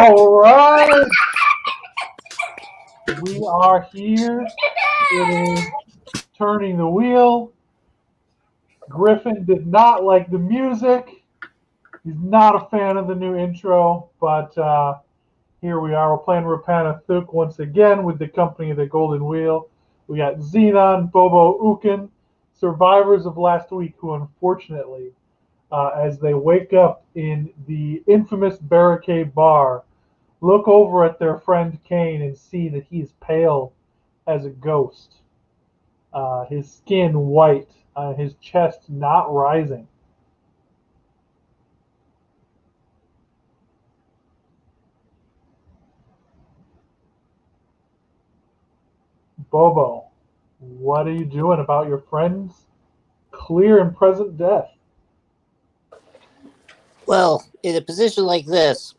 All right. We are here. It is turning the wheel. Griffin did not like the music. He's not a fan of the new intro, but here we are. We're playing Rapana Thuk once again with the company of the Golden Wheel. We got Xenon, Bobo, Ukin, survivors of last week who unfortunately, as they wake up in the infamous Barricade Bar, look over at their friend Kane and see that he is pale as a ghost. His skin white, his chest not rising. Bobo, what are you doing about your friend's clear and present death? Well, in a position like this,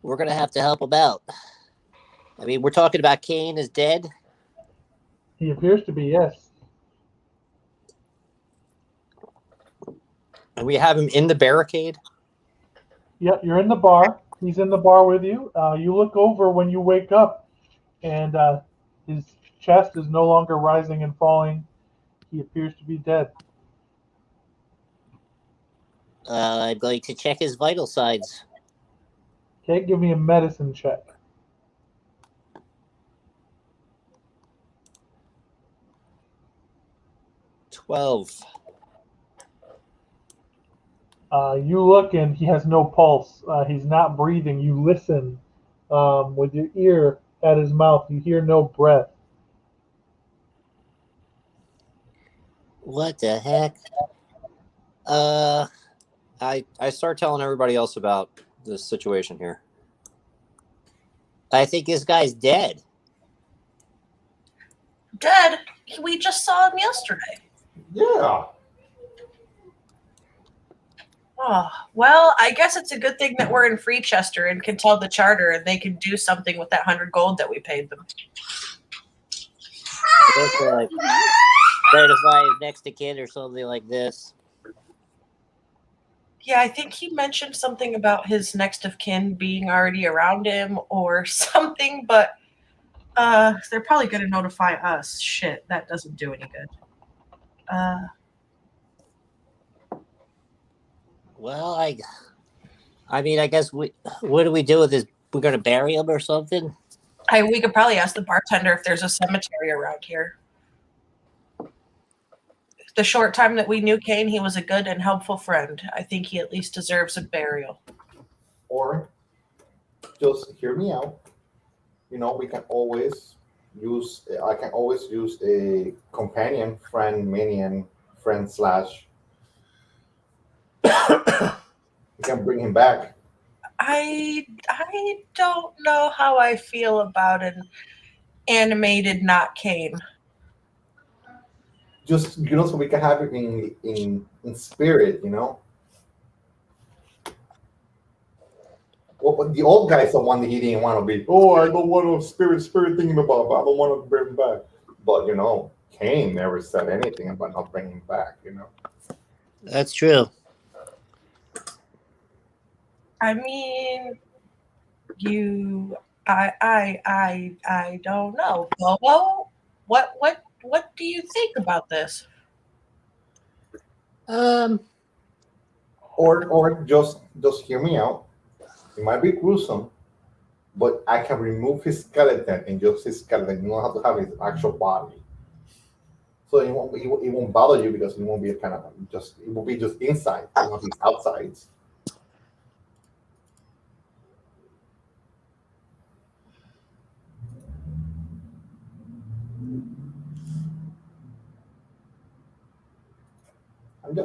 we're going to have to help him out. I mean, we're talking about Kane is dead. He appears to be, yes. And we have him in the barricade? Yep, you're in the bar. He's in the bar with you. You look over when you wake up, and his chest is no longer rising and falling. He appears to be dead. I'd like to check his vital signs. Okay, give me a medicine check. $12. You look and he has no pulse. He's not breathing. You listen with your ear at his mouth. You hear no breath. What the heck? I start telling everybody else about this situation here. I think this guy's dead. Dead? We just saw him yesterday. Yeah. Oh, well, I guess it's a good thing that we're in Freechester and can tell the charter and they can do something with that 100 gold that we paid them. I guess they're like certify his next to kin or something like this. Yeah, I think he mentioned something about his next of kin being already around him or something, but they're probably going to notify us. Shit, that doesn't do any good. Well, I mean, I guess what do we do with this? We're going to bury him or something? We could probably ask the bartender if there's a cemetery around here. The short time that we knew Kane, he was a good and helpful friend. I think he at least deserves a burial. Or just hear me out. You know, we can always use. I can always use a companion, friend, minion, friend slash. We can bring him back. I don't know how I feel about an animated not Kane. Just so we can have it in spirit, you know. Well, the old guy's the one that he didn't want to be. Oh, I don't want to spirit thinking about. I don't want to bring him back. But you know, Kane never said anything about not bringing him back. You know. That's true. I mean, I don't know. Bobo, what do you think about this? Or just hear me out. It might be gruesome, but I can remove his skeleton and just his skeleton. You don't have to have his actual body. So it won't bother you because it won't be a kind of just it will be just inside, not his outsides.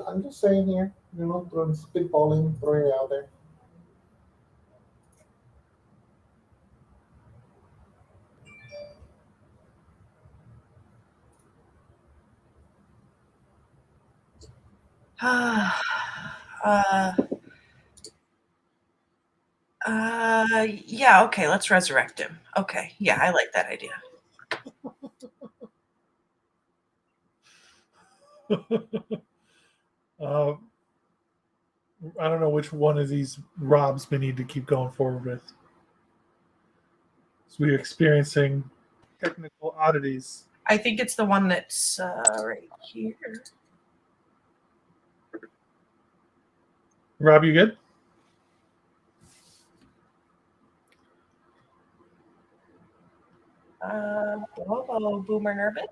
I'm just saying here, you know, throwing spitballing, throwing it out there. Yeah, okay, let's resurrect him. Okay, yeah, I like that idea. I don't know which one of these Robs we need to keep going forward with. So we're experiencing technical oddities. I think it's the one that's right here. Rob, you good? Hello, Boomer Nurbit.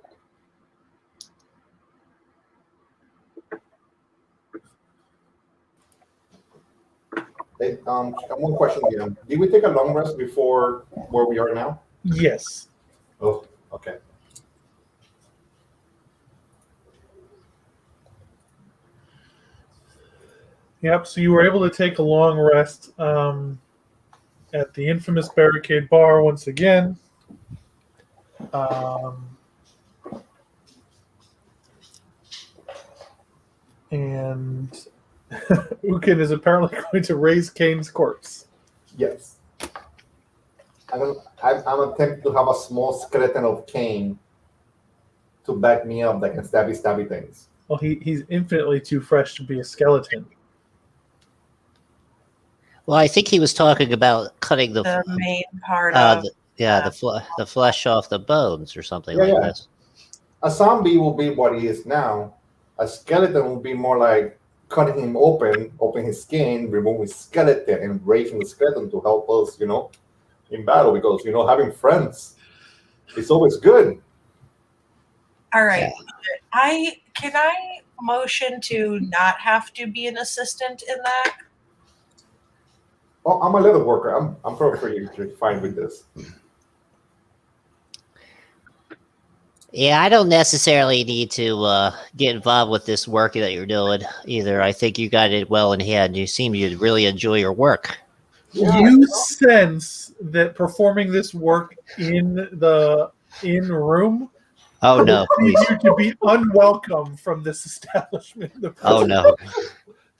Hey, one question again. Did we take a long rest before where we are now? Yes. Oh, okay. Yep. So you were able to take a long rest at the infamous Barricade Bar once again. And Ukin is apparently going to raise Kane's corpse. Yes. I'm attempting to have a small skeleton of Kane to back me up that can stabby things. Well, he's infinitely too fresh to be a skeleton. Well, I think he was talking about cutting the main part of the flesh off the bones or something Yeah, like yeah. this. A zombie will be what he is now. A skeleton will be more like cutting him open his skin, remove his skeleton, and raising the skeleton to help us, in battle. Because having friends is always good. All right. Can I motion to not have to be an assistant in that? Oh, I'm a leather worker. I'm perfectly fine with this. Yeah, I don't necessarily need to get involved with this work that you're doing either. I think you got it well in hand. You seem to really enjoy your work. Yeah, You sense that performing this work in room Oh no, leads please. you to be unwelcome from this establishment. Oh no.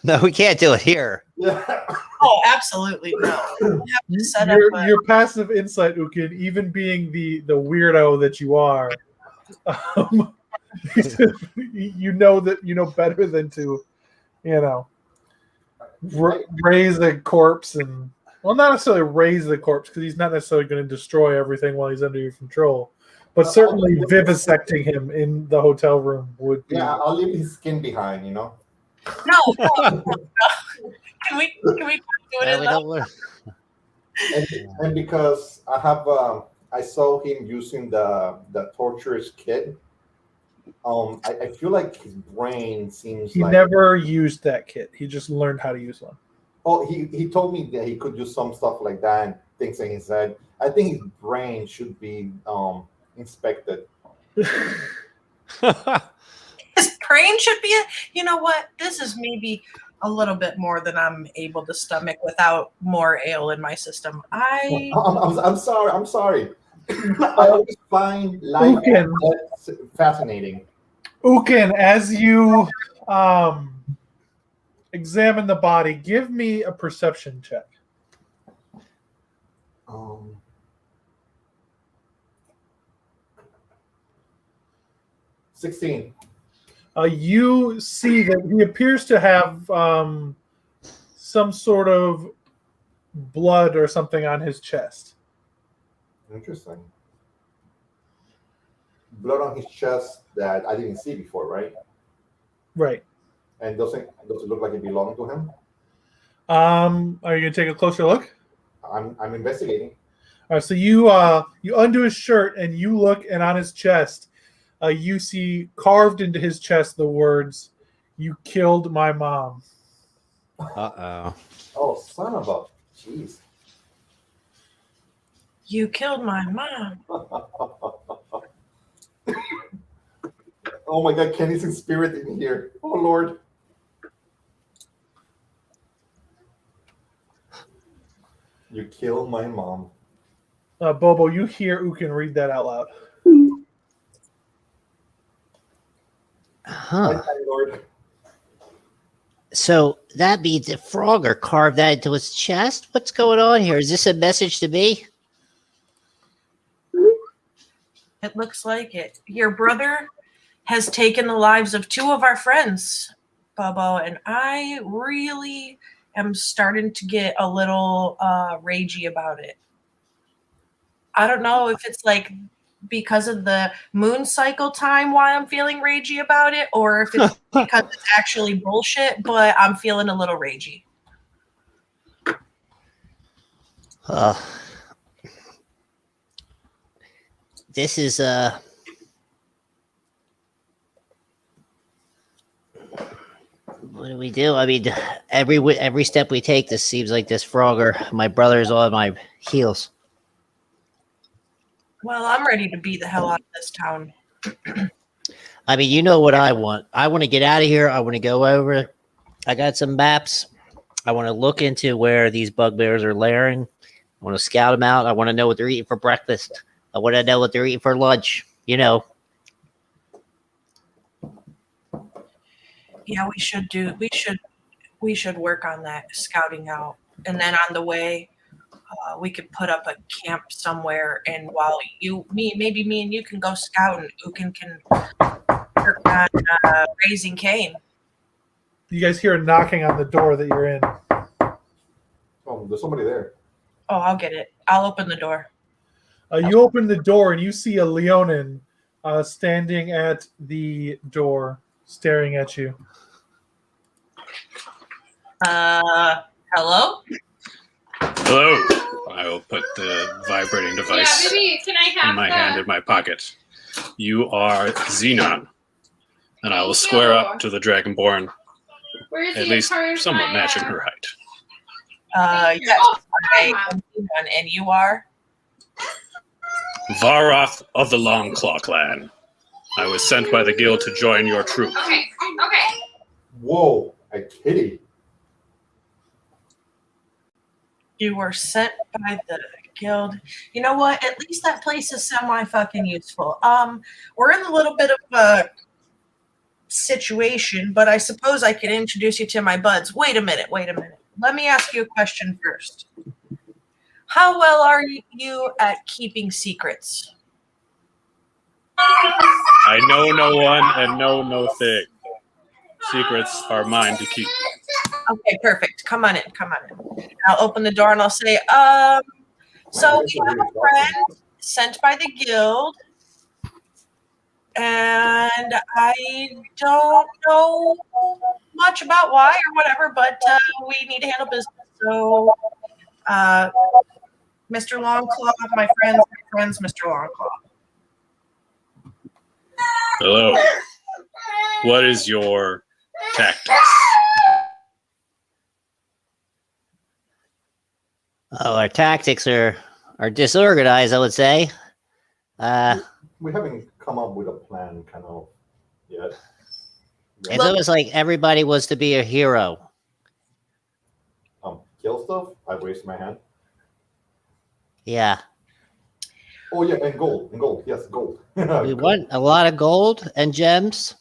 No, we can't do it here. Yeah. Oh, absolutely no. We have to set up Your passive insight, Ukin, even being the weirdo that you are, you know that you know better than to, raise a corpse and not necessarily raise the corpse because he's not necessarily going to destroy everything while he's under your control, but certainly vivisecting him in the hotel room would be. Yeah, I'll leave his skin behind, No. Can we do it in the and because I saw him using the torturous kit. I feel like his brain seems He like never used that kit. He just learned how to use one. Oh, he told me that he could do some stuff like that and things in his head. I think his brain should be inspected. His brain should be you know what? This is maybe a little bit more than I'm able to stomach without more ale in my system. I'm sorry. I always find life fascinating. Ukin, as you examine the body, give me a perception check. 16. You see that he appears to have some sort of blood or something on his chest. Interesting. Blood on his chest that I didn't see before, right? Right. And does it look like it belonged to him? Are you gonna take a closer look? I'm investigating. All right. So you undo his shirt and you look, and on his chest, you see carved into his chest the words, "You killed my mom." Uh-oh. Oh, son of a jeez. You killed my mom. Oh my God, Kenny's in spirit in here. Oh Lord. You killed my mom. Bobo, you hear Ukin read that out loud. Huh. My Lord. So that means that Frogger carved that into his chest? What's going on here? Is this a message to me? It looks like it. Your brother has taken the lives of two of our friends Bobo, and I really am starting to get a little ragey about it. I don't know if it's like because of the moon cycle time why I'm feeling ragey about it, or if it's because it's actually bullshit, but I'm feeling a little ragey. This is what do we do? I mean, every step we take, this seems like this Frogger, my brother's on my heels. Well, I'm ready to beat the hell out of this town. I mean, you know what I want. I want to get out of here. I want to go over. I got some maps. I want to look into where these bugbears are lairing. I want to scout them out. I want to know what they're eating for breakfast. I want to know what they're eating for lunch. You know. Yeah, we should work on that scouting out, and then on the way, we could put up a camp somewhere. And while maybe me and you can go scout, and Ukin can work on raising Cain. You guys hear a knocking on the door that you're in. Oh, there's somebody there. Oh, I'll get it. I'll open the door. You open the door and you see a Leonin standing at the door, staring at you. Hello? Hello. I will put the vibrating device in my hand in my pocket. You are Xenon, and I will square up to the Dragonborn, at least somewhat matching her height. Yes, I am Xenon, and you are? Varoth of the Longclaw clan. I was sent by the guild to join your troop. Okay. Whoa, a kitty. You were sent by the guild. You know what? At least that place is semi-fucking useful. We're in a little bit of a situation, but I suppose I could introduce you to my buds. Wait a minute. Let me ask you a question first. How well are you at keeping secrets? I know no one and know no thing. Secrets are mine to keep. Okay, perfect. Come on in. I'll open the door and I'll say, so we have a friend sent by the guild, and I don't know much about why or whatever, but we need to handle business. So, Mr. Longclaw, my friends, Mr. Longclaw. Hello. What is your tactics? Oh, our tactics are disorganized, I would say. We haven't come up with a plan, kind of, yet. It's almost like everybody was to be a hero. Kill stuff? I raised my hand. Yeah. Oh, yeah, and gold. Yes, gold. We want a lot of gold and gems.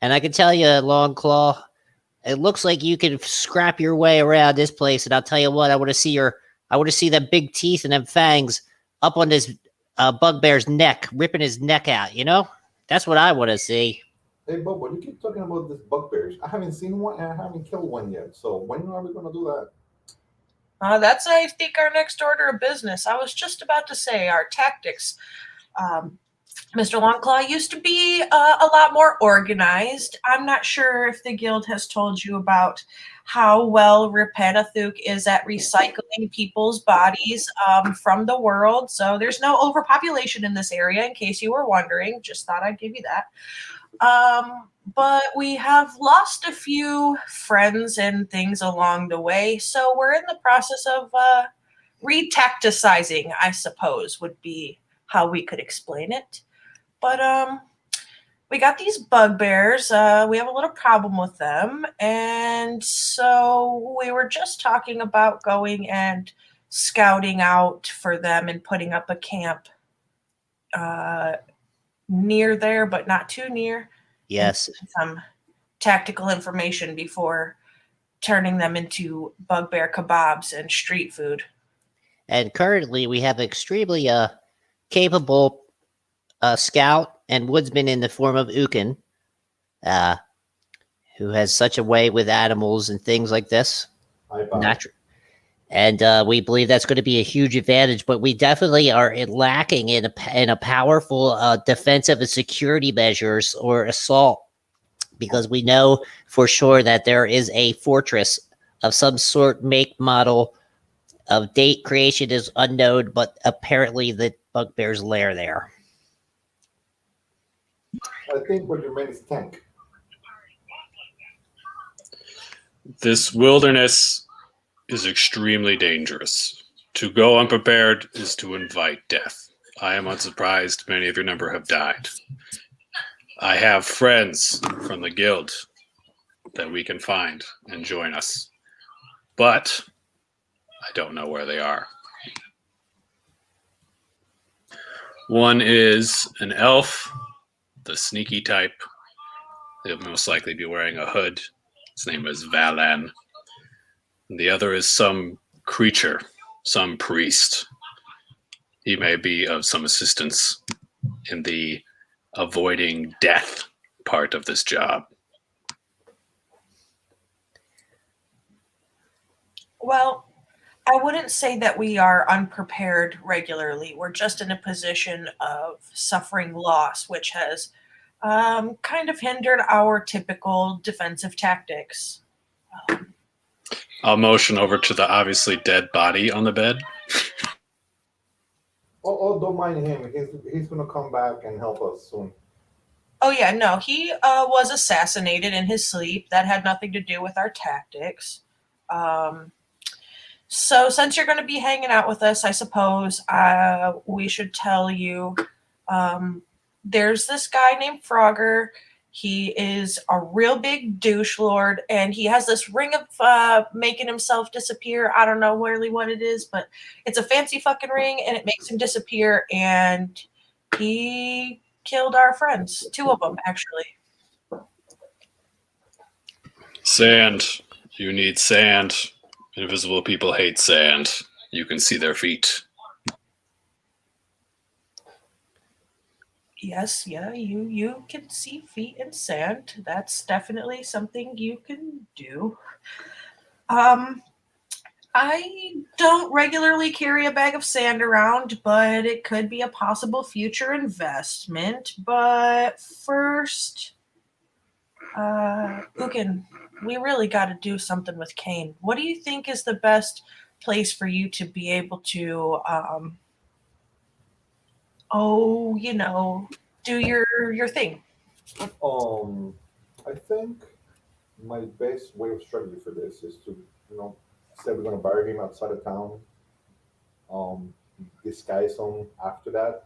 And I can tell you, Longclaw, it looks like you can scrap your way around this place. And I'll tell you what, I want to see them big teeth and them fangs up on this bugbear's neck, ripping his neck out, you know? That's what I want to see. Hey, Bobo, you keep talking about this bugbears. I haven't seen one and I haven't killed one yet. So when are we going to do that? That's, I think, our next order of business. I was just about to say our tactics. Mr. Longclaw used to be a lot more organized. I'm not sure if the guild has told you about how well Repanathuk is at recycling people's bodies from the world. So there's no overpopulation in this area, in case you were wondering. Just thought I'd give you that. But we have lost a few friends and things along the way. So we're in the process of retacticizing, I suppose, would be how we could explain it. But we got these bugbears. We have a little problem with them. And so we were just talking about going and scouting out for them and putting up a camp near there, but not too near. Yes. Some tactical information before turning them into bugbear kebabs and street food. And currently we have extremely capable scout and woodsman in the form of Ukin, who has such a way with animals and things like this. And we believe that's going to be a huge advantage, but we definitely are lacking in a powerful defensive and security measures or assault, because we know for sure that there is a fortress of some sort, make, model, of date creation is unknown, but apparently the bugbear's lair there. I think what remains is tank. This wilderness is extremely dangerous. To go unprepared is to invite death. I am unsurprised many of your number have died. I have friends from the guild that we can find and join us, but I don't know where they are. One is an elf, the sneaky type. He'll most likely be wearing a hood. His name is Valan. And the other is some creature, some priest. He may be of some assistance in the avoiding death part of this job. Well, I wouldn't say that we are unprepared regularly. We're just in a position of suffering loss, which has kind of hindered our typical defensive tactics. I'll motion over to the obviously dead body on the bed. Oh, don't mind him. He's gonna come back and help us soon. Oh yeah, no, he was assassinated in his sleep. That had nothing to do with our tactics. So since you're going to be hanging out with us, I suppose we should tell you there's this guy named Frogger. He is a real big douche lord, and he has this ring of making himself disappear. I don't know really what it is, but it's a fancy fucking ring, and it makes him disappear, and he killed our friends. 2 of them, actually. Sand. You need sand. Invisible people hate sand. You can see their feet. Yes, yeah, you can see feet in sand. That's definitely something you can do. I don't regularly carry a bag of sand around, but it could be a possible future investment. But first, Ugin, we really got to do something with Kane. What do you think is the best place for you to be able to, do your thing? I think my best way of strategy for this is to, say we're gonna bury him outside of town. Disguise him after that.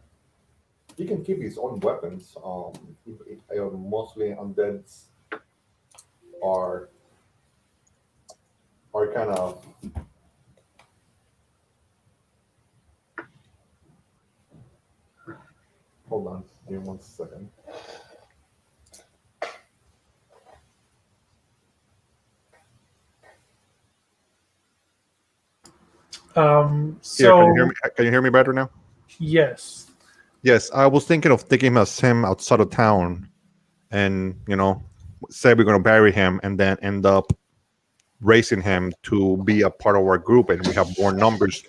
He can keep his own weapons. Mostly undeads are kind of hold on, give me 1 second. Yeah, can you hear me better now? Yes. Yes, I was thinking of taking him outside of town, and say we're gonna bury him, and then end up raising him to be a part of our group, and we have more numbers.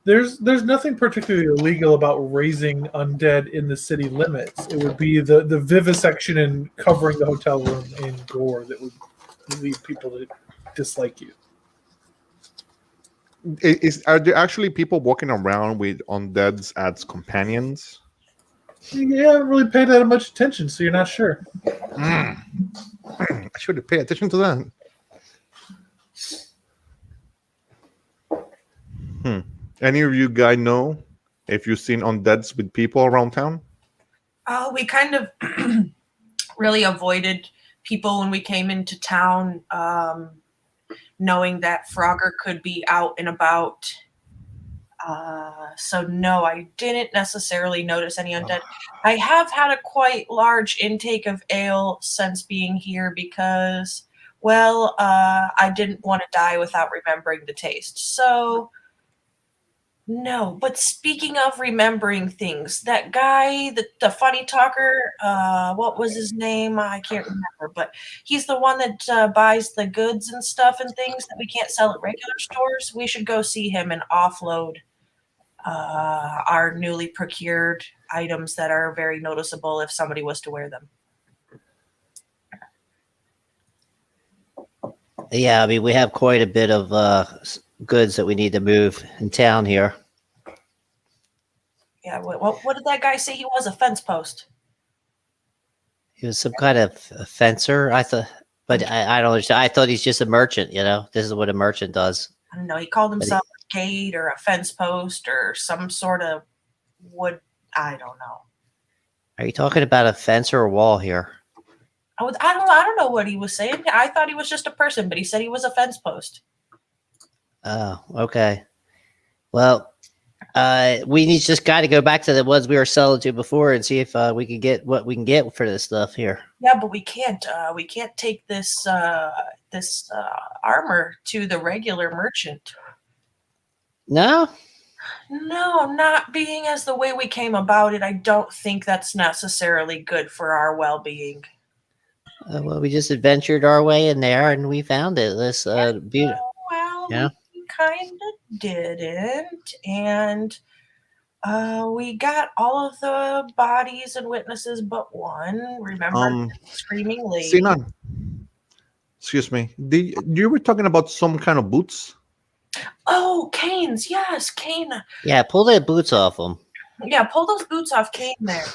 There's nothing particularly illegal about raising undead in the city limits. It would be the vivisection and covering the hotel room in gore that would lead people to dislike you. Are there actually people walking around with undeads as companions? You haven't really paid that much attention, so you're not sure. I should have paid attention to that. Any of you guys know if you've seen undeads with people around town? We kind of really avoided people when we came into town, knowing that Frogger could be out and about. So no, I didn't necessarily notice any undead. I have had a quite large intake of ale since being here because, well, I didn't want to die without remembering the taste. So No, but speaking of remembering things, that guy, the funny talker, what was his name? I can't remember, but he's the one that buys the goods and stuff and things that we can't sell at regular stores. We should go see him and offload our newly procured items that are very noticeable if somebody was to wear them. Yeah, I mean, we have quite a bit of goods that we need to move in town here. Yeah, what did that guy say he was? A fence post. He was some kind of a fencer, I thought, but I don't understand. I thought he's just a merchant. This is what a merchant does. I don't know. He called himself a gate or a fence post or some sort of wood. I don't know. Are you talking about a fence or a wall here? I don't know what he was saying. I thought he was just a person, but he said he was a fence post. Oh, okay. Well, we just got to go back to the ones we were selling to before and see if we can get what we can get for this stuff here. Yeah, but we can't. We can't take this armor to the regular merchant. No. No, not being as the way we came about it. I don't think that's necessarily good for our well-being. Well, we just adventured our way in there and we found it. This beautiful. Well, Yeah. we kind of didn't, and we got all of the bodies and witnesses but one. Remember, screaming lady. Sinan, excuse me. You were talking about some kind of boots? Oh, Kane's. Yes, Kane. Yeah, pull the boots off them. Yeah, pull those boots off Kane there.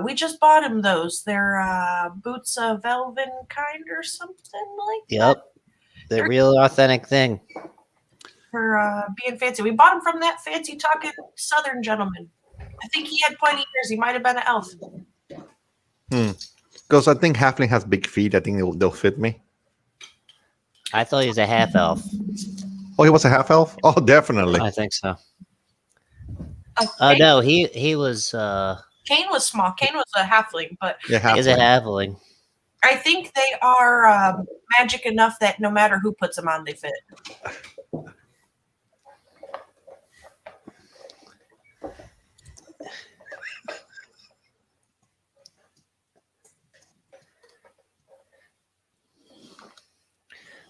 We just bought him those. They're boots of elven kind or something like that. Yep. The real authentic thing. For being fancy. We bought him from that fancy talking southern gentleman. I think he had pointy ears. He might have been an elf. Because I think Halfling has big feet. I think they'll fit me. I thought he was a half elf. Oh, he was a half elf? Oh, definitely. I think so. Oh, No, he was Kane was small. Kane was a halfling, but Yeah, he's a halfling. I think they are magic enough that no matter who puts them on, they fit.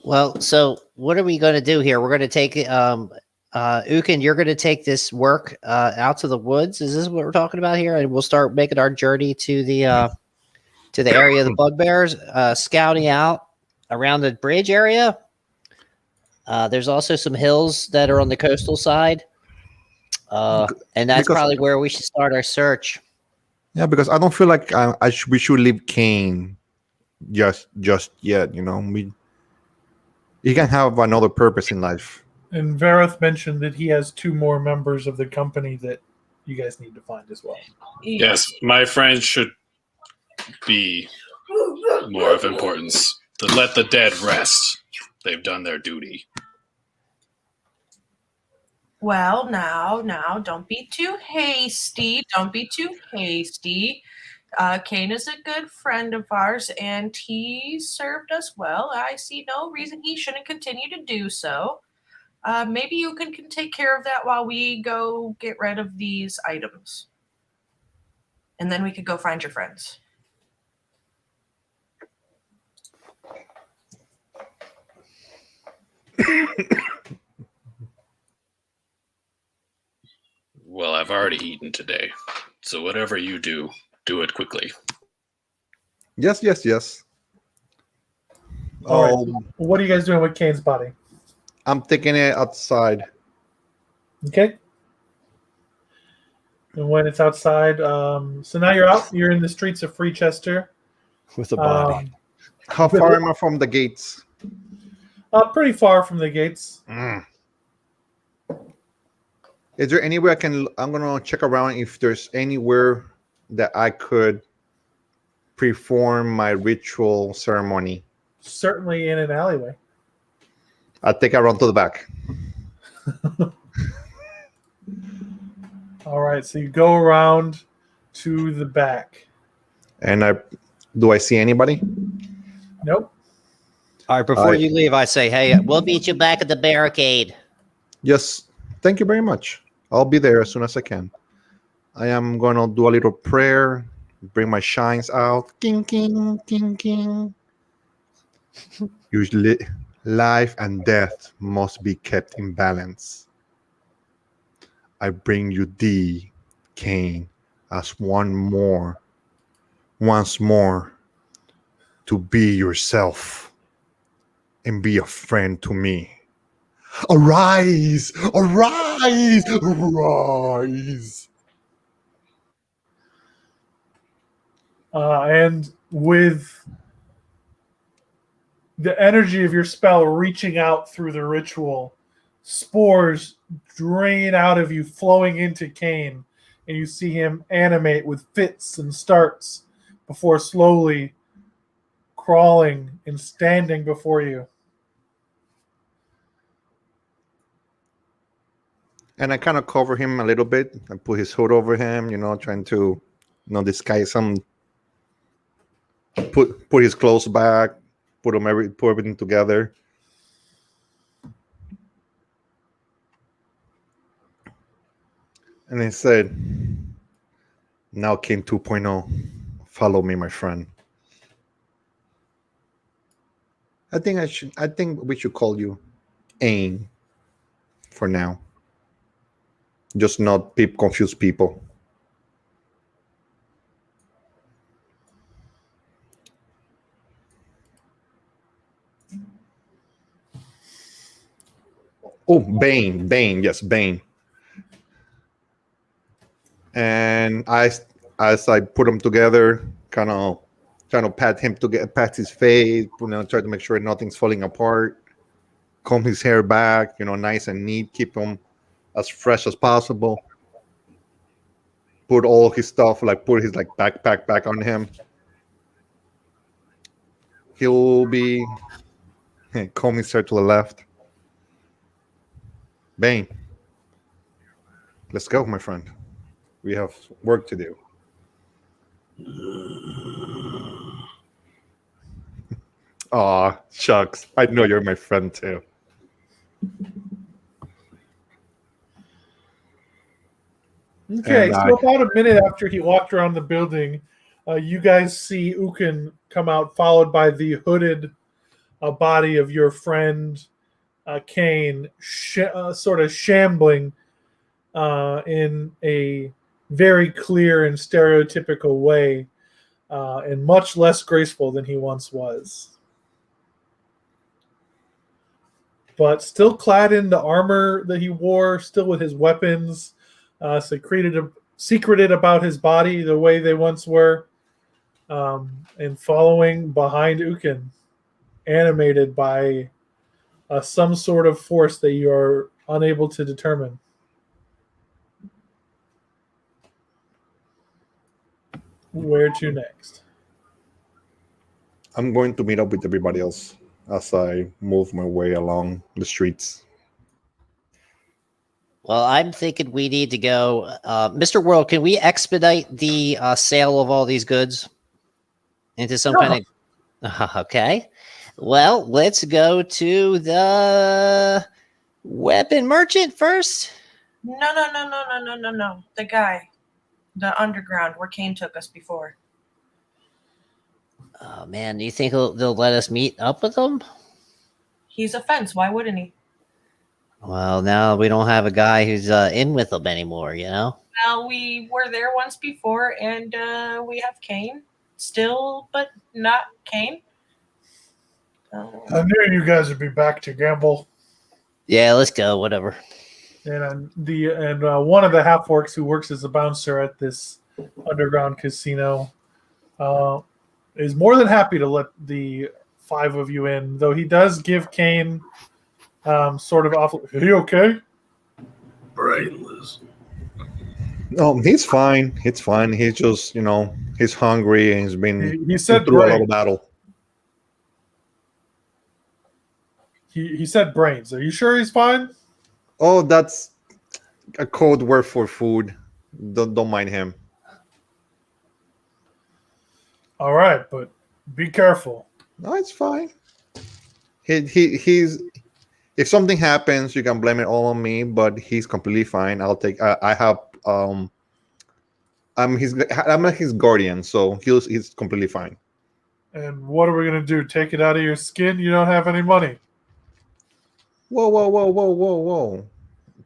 Well, so what are we going to do here? We're going to take Ukin, you're going to take this work out to the woods. Is this what we're talking about here? And we'll start making our journey to the area of the bugbears, scouting out around the bridge area. There's also some hills that are on the coastal side, and that's probably where we should start our search. Yeah, because I don't feel like we should leave Kane just yet. He can have another purpose in life. And Vareth mentioned that he has 2 more members of the company that you guys need to find as well. Yes, my friends should be more of importance. To let the dead rest. They've done their duty. Well, now, don't be too hasty. Don't be too hasty. Kane is a good friend of ours, and he served us well. I see no reason he shouldn't continue to do so. Maybe you can take care of that while we go get rid of these items. And then we could go find your friends. Well, I've already eaten today. So whatever you do, do it quickly. Yes. All right. What are you guys doing with Kane's body? I'm taking it outside. Okay. And when it's outside, so now you're out. You're in the streets of Freechester. With the body. How far am I from the gates? Pretty far from the gates. Is there anywhere I'm gonna check around if there's anywhere that I could perform my ritual ceremony? Certainly in an alleyway. I'll take a run to the back. All right, so you go around to the back. And do I see anybody? Nope. All right, before you leave, I say, hey, we'll meet you back at the barricade. Just Thank you very much. I'll be there as soon as I can. I am going to do a little prayer, bring my shines out. King, king, king, king. Usually, life and death must be kept in balance. I bring you thee, Cain, as once more, to be yourself and be a friend to me. Arise, arise, arise. And with the energy of your spell reaching out through the ritual, spores drain out of you, flowing into Cain, and you see him animate with fits and starts before slowly crawling and standing before you. And I kind of cover him a little bit. I put his hood over him, trying to, disguise him. Put his clothes back. Put everything together. And I said, "Now Cain 2.0. Follow me, my friend. I think we should call you Ain for now. Just not confuse people." Oh, Bane, yes, Bane. And as I put them together, kind of trying to pat his face, try to make sure nothing's falling apart, comb his hair back, nice and neat, keep him as fresh as possible. Put all his stuff, put his backpack back on him. He'll be comb his hair to the left. Bane, let's go, my friend. We have work to do. Aw, shucks. I know you're my friend too. Okay, so about a minute after he walked around the building, you guys see Ukin come out, followed by the hooded body of your friend Cain, sort of shambling in a very clear and stereotypical way, and much less graceful than he once was. But still clad in the armor that he wore, still with his weapons, secreted about his body the way they once were, and following behind Ukin, animated by some sort of force that you are unable to determine. Where to next? I'm going to meet up with everybody else as I move my way along the streets. Well, I'm thinking we need to go. Mr. World, can we expedite the sale of all these goods into some kind of... Okay. Well, let's go to the weapon merchant first. No. The guy. The underground where Cain took us before. Oh, man. Do you think they'll let us meet up with them? He's a fence. Why wouldn't he? Well, now we don't have a guy who's in with them anymore, Well, we were there once before, and we have Cain still, but not Cain. I knew you guys would be back to gamble. Yeah, let's go. Whatever. And one of the half orcs who works as a bouncer at this underground casino is more than happy to let the 5 of you in, though he does give Cain sort of off. Are you okay? Brainless. No, he's fine. It's fine. He's just, he's hungry and he's been He said through a lot brain. of battle. He said brains. Are you sure he's fine? Oh, that's a code word for food. Don't mind him. All right, but be careful. No, it's fine. He's If something happens, you can blame it all on me, but he's completely fine. I'll take. I have. I'm like his guardian, so he's completely fine. And what are we gonna do? Take it out of your skin? You don't have any money. Whoa, whoa, whoa, whoa, whoa, whoa!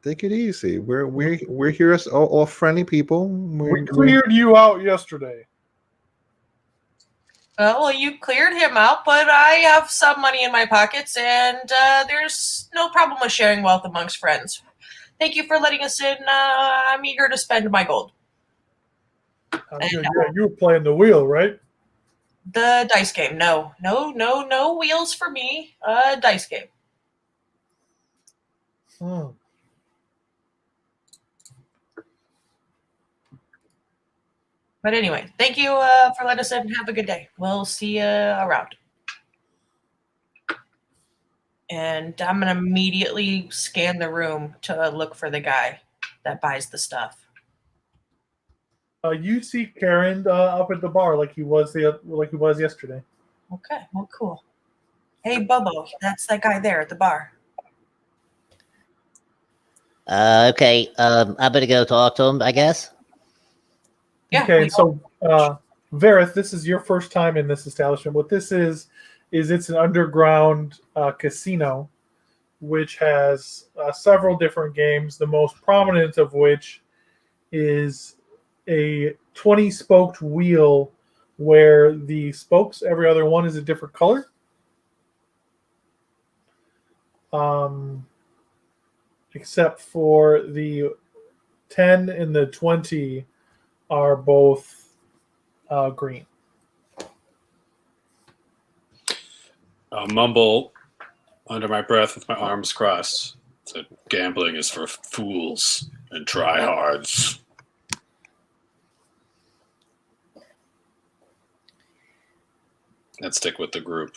Take it easy. We're here as all friendly people. We cleared you out yesterday. Well, you cleared him out, but I have some money in my pockets, and there's no problem with sharing wealth amongst friends. Thank you for letting us in. I'm eager to spend my gold. Yeah, you were playing the wheel, right? The dice game. No wheels for me. Dice game. But anyway, thank you for letting us in. Have a good day. We'll see you around. And I'm going to immediately scan the room to look for the guy that buys the stuff. You see Karen up at the bar like he was yesterday. Okay, well, cool. Hey, Bubbo, that's that guy there at the bar. Okay. I'm gonna go talk to him, I guess. Yeah, Okay, so Vareth, this is your first time in this establishment. What this is it's an underground casino, which has several different games. The most prominent of which is a 20-spoked wheel where the spokes, every other one, is a different color. Except for the 10 and the 20 are both green. I'll mumble under my breath with my arms crossed that gambling is for fools and tryhards. And stick with the group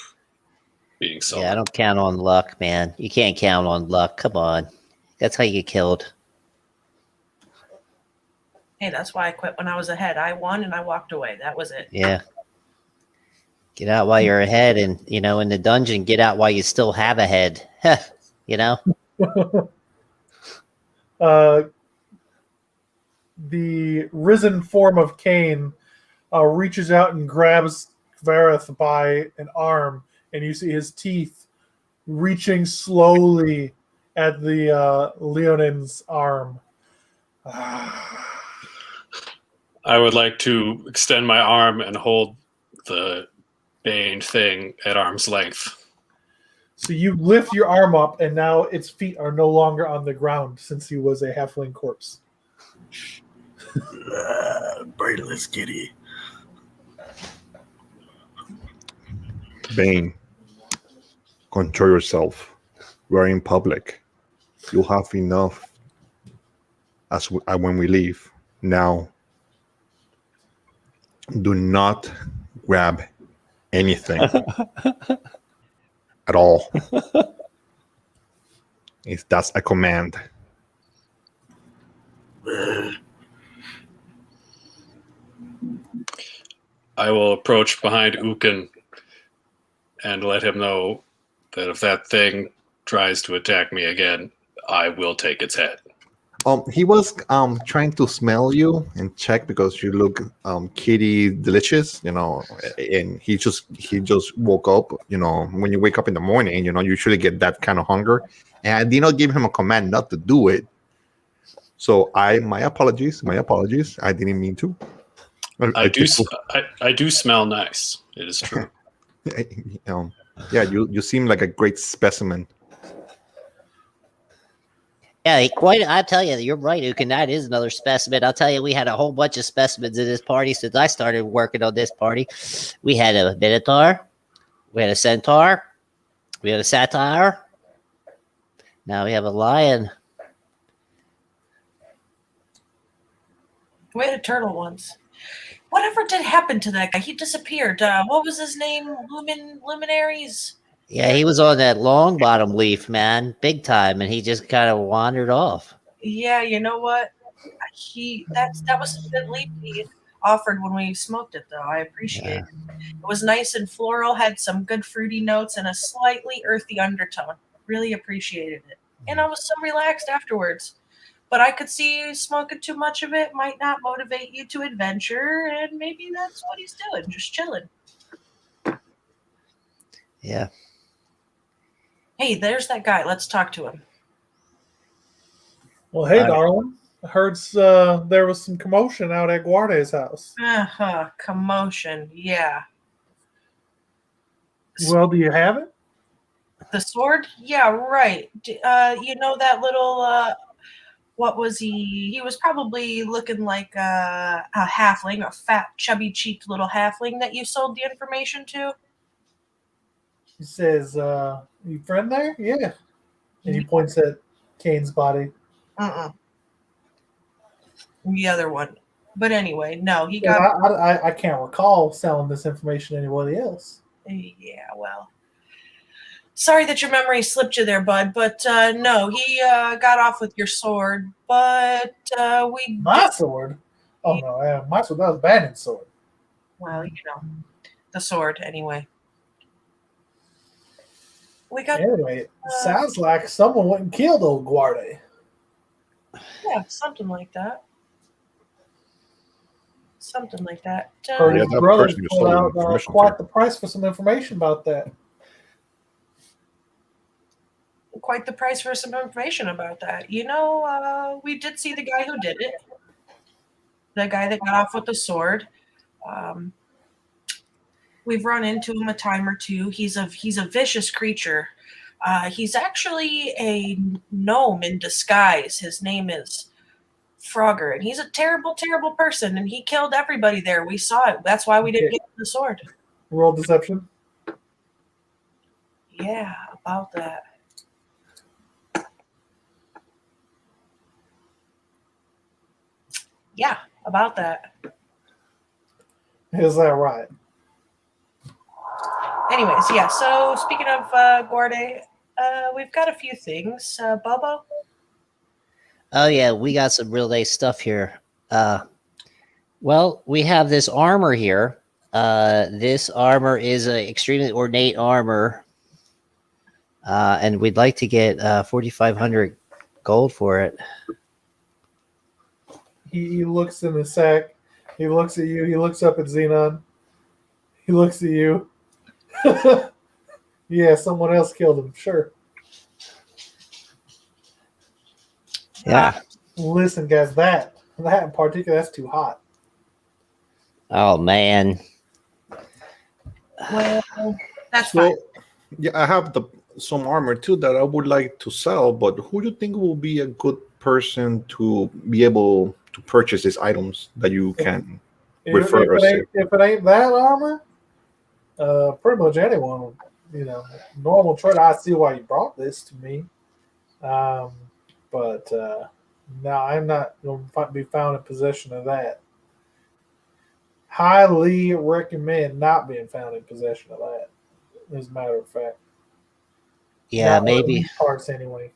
being sullen. Yeah, I don't count on luck, man. You can't count on luck. Come on. That's how you get killed. Hey, that's why I quit when I was ahead. I won and I walked away. That was it. Yeah. Get out while you're ahead, and in the dungeon, get out while you still have a head. The risen form of Cain reaches out and grabs Vareth by an arm, and you see his teeth reaching slowly at the Leonin's arm. I would like to extend my arm and hold the Bane thing at arm's length. So you lift your arm up, and now its feet are no longer on the ground since he was a halfling corpse. Brainless kitty. Bane, control yourself. We're in public. You'll have enough when we leave. Now, do not grab anything at all. That's a command. I will approach behind Ukin and let him know that if that thing tries to attack me again, I will take its head. He was trying to smell you and check because you look kitty delicious, and he just woke up. When you wake up in the morning, you usually get that kind of hunger, and I did not give him a command not to do it. So my apologies. I didn't mean to. I do smell nice. It is true. Yeah, you seem like a great specimen. Yeah, I tell you, you're right, Ukin. That is another specimen. I'll tell you, we had a whole bunch of specimens in this party since I started working on this party. We had a Minotaur, we had a Centaur, we had a Satyr. Now we have a Lion. We had a turtle once. Whatever did happen to that guy? He disappeared. What was his name? Luminaries? Yeah, he was on that long bottom leaf, man, big time, and he just kind of wandered off. Yeah, you know what? That was a good leaf he offered when we smoked it, though. I appreciate it. It was nice and floral, had some good fruity notes, and a slightly earthy undertone. Really appreciated it. And I was so relaxed afterwards. But I could see smoking too much of it might not motivate you to adventure, and maybe that's what he's doing, just chilling. Yeah. Hey, there's that guy. Let's talk to him. Well, hey, All right. darling. I heard there was some commotion out at Guarde's house. Commotion. Yeah. Well, do you have it? The sword? Yeah, right. You know that little, what was he? He was probably looking like a halfling, a fat, chubby-cheeked little halfling that you sold the information to? He says, you friend there? Yeah. And he points at Kane's body. The other one. But anyway, no, he Yeah, got... I can't recall selling this information to anybody else. Yeah, well... Sorry that your memory slipped you there, bud, but no, he got off with your sword, but we... My sword? Oh, no, my sword, that was Bannon's sword. Well, you know, the sword, anyway. We got... Anyway, it sounds like someone went and killed old Guarde. Yeah, something like that. Something like that. Heard Yeah, his that brother person you put sold out information quite to. the price for some information about that. Quite the price for some information about that. You know, we did see the guy who did it. The guy that got off with the sword. We've run into him a time or two. He's a vicious creature. He's actually a gnome in disguise. His name is Frogger, and he's a terrible, terrible person, and he killed everybody there. We saw it. That's why we didn't get the sword. Roll deception. Yeah, about that. Yeah, about that. Is that right? Anyways, yeah, so speaking of Guarde, we've got a few things. Bobo? Oh yeah, we got some real nice stuff here. Well, we have this armor here. This armor is an extremely ornate armor, and we'd like to get 4,500 gold for it. He looks in the sack. He looks at you. He looks up at Xenon. He looks at you. Yeah, someone else killed him. Sure. Yeah. Listen, guys, that in particular, that's too hot. Oh man. Well, that's fine. Yeah, I have some armor too that I would like to sell, but who do you think will be a good person to be able to purchase these items that you can refer us to? If it ain't that armor, pretty much anyone, you know, normal trade. I see why you brought this to me, but no, I'm not going to be found in possession of that. Highly recommend not being found in possession of that. As a matter of fact, Yeah, not maybe. these parts anyway.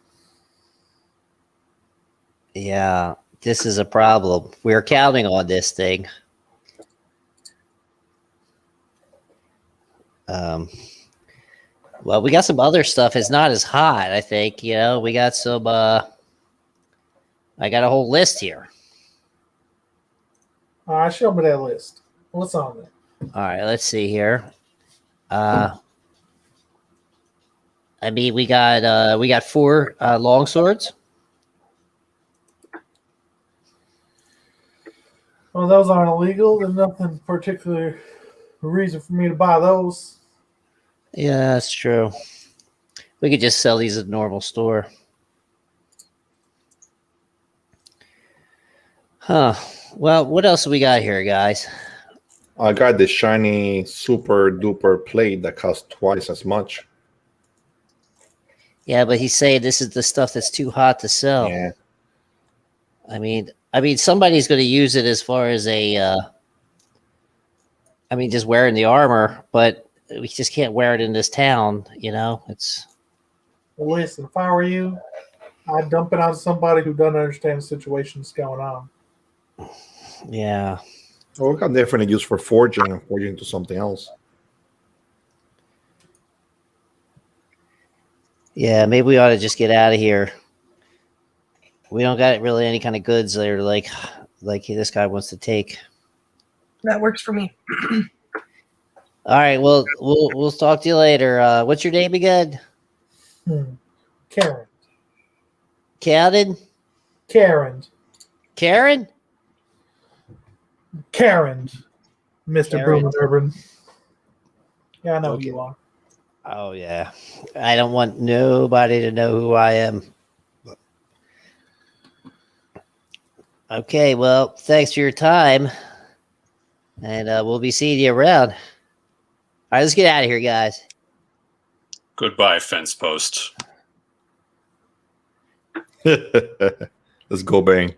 Yeah, this is a problem. We're counting on this thing. Well, we got some other stuff. It's not as hot, I think. You know, we got some. I got a whole list here. All right, show me that list. What's on there? All right, let's see here. I mean, we got 4 long swords. Well, those aren't illegal. There's nothing particular reason for me to buy those. Yeah, that's true. We could just sell these at a normal store. Huh. Well, what else we got here, guys? I got this shiny super duper plate that costs twice as much. Yeah, but he's saying this is the stuff that's too hot to sell. Yeah. I mean, somebody's going to use it as far as a. Just wearing the armor, but we just can't wear it in this town. You know, it's. Well, listen, if I were you, I'd dump it on somebody who doesn't understand the situation that's going on. Yeah. Well, we got different use for forging and forging into something else. Yeah, maybe we ought to just get out of here. We don't got really any kind of goods that are like this guy wants to take. That works for me. All right, well, we'll talk to you later. What's your name again? Karen. Karen? Karen. Karen? Karen. Mr. Karen. Boomer Urban. Yeah, I know Okay. who you are. Oh yeah. I don't want nobody to know who I am. Okay, well, thanks for your time. And we'll be seeing you around. All right, let's get out of here, guys. Goodbye, fence post. Let's go, Bang.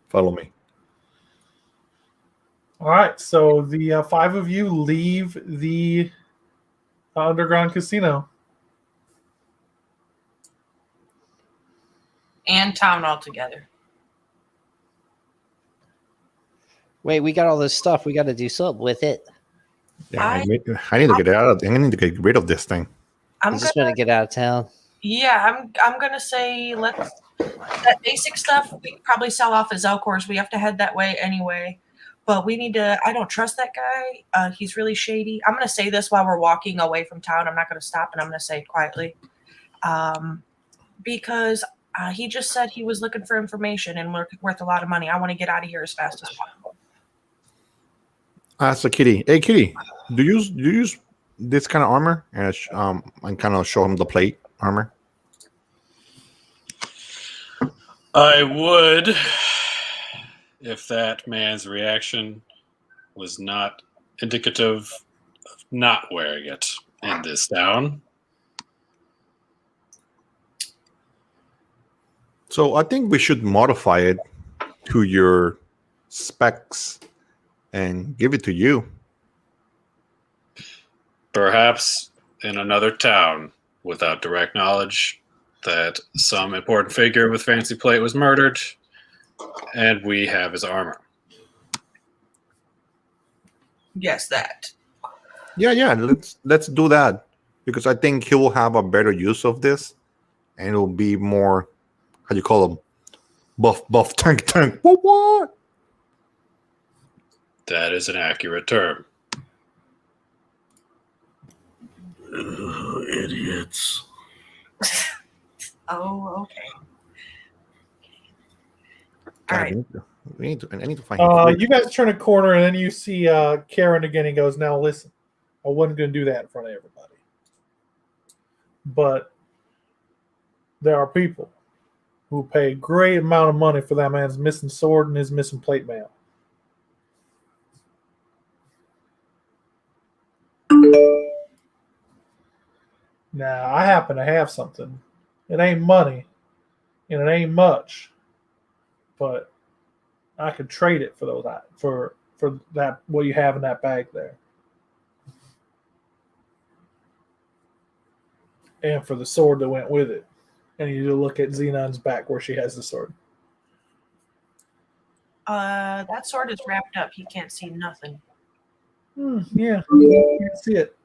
Follow me. All right, so the 5 of you leave the underground casino. And town altogether. Wait, we got all this stuff. We got to do something with it. Yeah, I need to get out of. I need to get rid of this thing. I just want to get out of town. Yeah, I'm gonna say let's that basic stuff we probably sell off as Elcor's. We have to head that way anyway. But we need to. I don't trust that guy. He's really shady. I'm gonna say this while we're walking away from town. I'm not gonna stop, and I'm gonna say it quietly, because he just said he was looking for information and worth a lot of money. I want to get out of here as fast as possible. Ask the kitty. Hey, kitty, do you use this kind of armor? And kind of show him the plate armor. I would, if that man's reaction was not indicative of not wearing it in this town. So I think we should modify it to your specs and give it to you. Perhaps in another town without direct knowledge that some important figure with fancy plate was murdered, and we have his armor. Yes, that. Yeah. Let's do that because I think he will have a better use of this, and it'll be more. How do you call them? Buff tank. What? That is an accurate term. Idiots. Oh, okay. God, All right. I need to find him. You guys turn a corner and then you see Karen again. He goes, "Now listen, I wasn't going to do that in front of everybody, but there are people who pay a great amount of money for that man's missing sword and his missing plate mail. Now, I happen to have something. It ain't money, and it ain't much, but I could trade it for those for that what you have in that bag there, and for the sword that went with it." And you look at Xenon's back where she has the sword. That sword is wrapped up. He can't see nothing. Yeah, you can see it.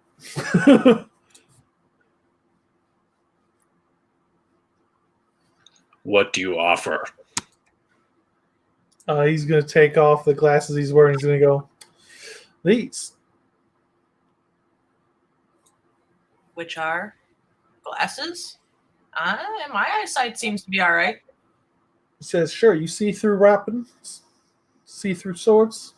What do you offer? He's going to take off the glasses he's wearing. He's going to go, "These." Which are glasses. My eyesight seems to be all right. He says, "Sure, you see through weapons, see through swords.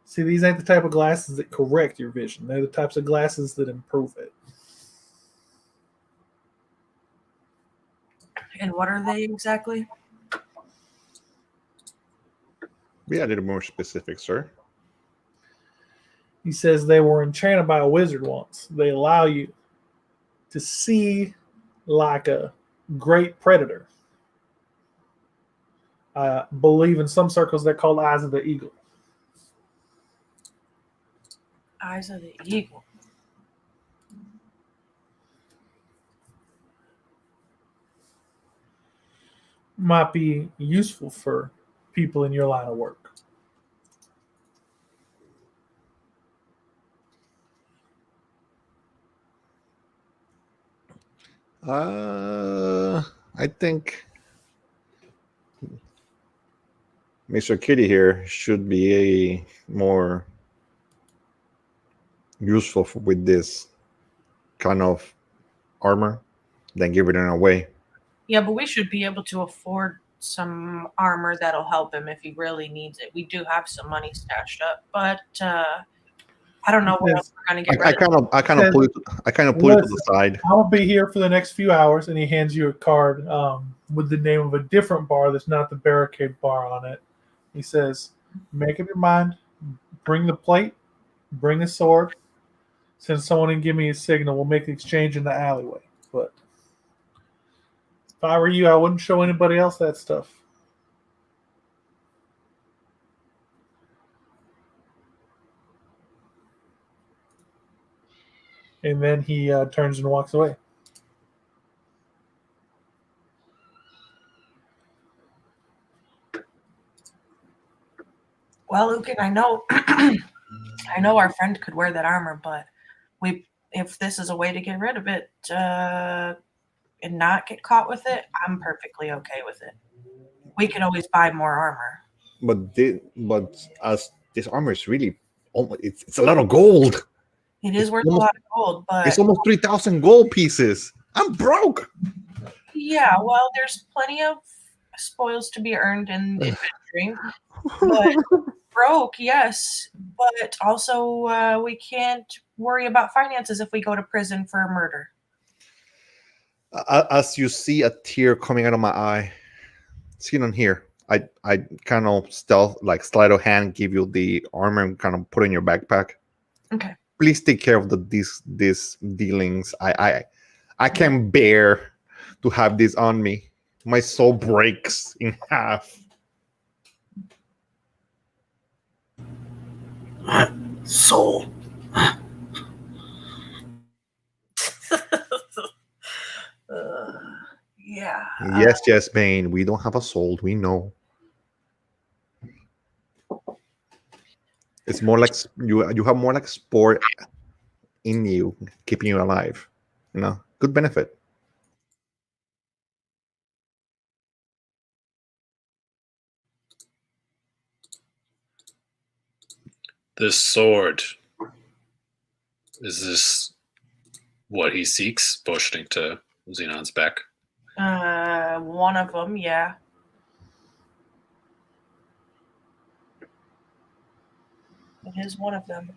See, these ain't the type of glasses that correct your vision. They're the types of glasses that improve it." And what are they exactly? Be a little more specific, sir. He says they were enchanted by a wizard once. They allow you to see like a great predator. I believe in some circles they're called eyes of the eagle. Eyes of the eagle. Might be useful for people in your line of work. I think Mr. Kitty here should be a more useful with this kind of armor than giving it away. Yeah, but we should be able to afford some armor that'll help him if he really needs it. We do have some money stashed up, but I don't know what else we're gonna get I rid of. kind of put it to the side. I'll be here for the next few hours, and he hands you a card with the name of a different bar that's not the Barricade Bar on it. He says, "Make up your mind. Bring the plate. Bring a sword. Send someone and give me a signal. We'll make the exchange in the alleyway." But if I were you, I wouldn't show anybody else that stuff. And then he turns and walks away. Well, Lucan, I know I know our friend could wear that armor, but if this is a way to get rid of it and not get caught with it, I'm perfectly okay with it. We can always buy more armor. But as this armor is really, it's a lot of gold. It is worth a lot of gold, but It's almost 3,000 gold pieces. I'm broke. yeah, well, there's plenty of spoils to be earned in adventuring. But broke, yes, but also we can't worry about finances if we go to prison for murder. As you see a tear coming out of my eye, see it on here. I kind of sleight of hand give you the armor and kind of put it in your backpack. Okay. Please take care of these dealings. I can't bear to have this on me. My soul breaks in half. Soul. Yeah. Yes, Bane. We don't have a soul. We know. It's more like you have more like sport in you, keeping you alive. You know, good benefit. This sword. Is this what he seeks? Motioning to Xenon's back. One of them, yeah. It is one of them.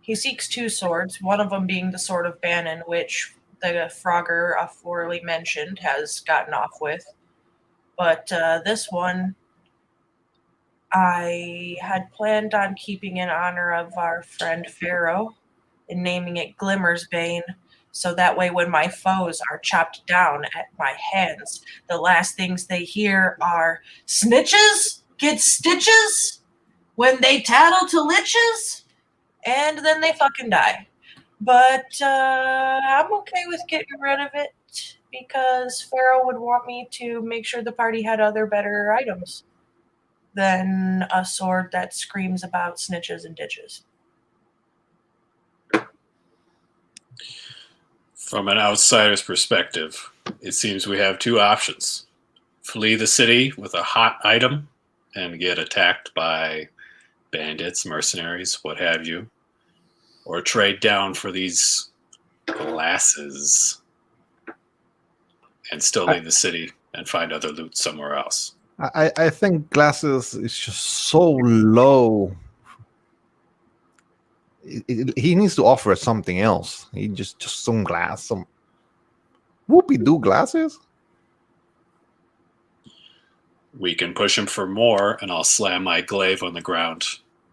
He seeks two swords, one of them being the Sword of Bannon, which the Frogger aforely mentioned has gotten off with. But this one, I had planned on keeping in honor of our friend Pharaoh and naming it Glimmer's Bane. So that way, when my foes are chopped down at my hands, the last things they hear are snitches get stitches when they tattle to liches, and then they fucking die. But I'm okay with getting rid of it because Pharaoh would want me to make sure the party had other better items than a sword that screams about snitches and ditches. From an outsider's perspective, it seems we have two options. Flee the city with a hot item and get attacked by bandits, mercenaries, what have you. Or trade down for these glasses and still leave the city and find other loot somewhere else. I think glasses is just so low. He needs to offer us something else. He just some glass, some whoopie-doo glasses. We can push him for more, and I'll slam my glaive on the ground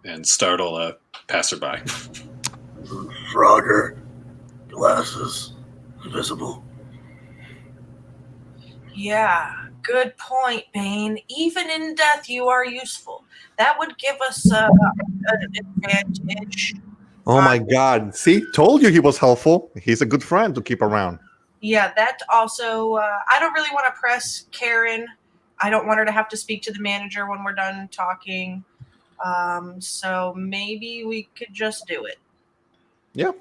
and startle a passerby. Frogger. Glasses. Invisible. Yeah, good point, Bane. Even in death, you are useful. That would give us an advantage. Oh my God! See, told you he was helpful. He's a good friend to keep around. Yeah, that also, I don't really want to press Karen. I don't want her to have to speak to the manager when we're done talking. So maybe we could just do it. Yeah.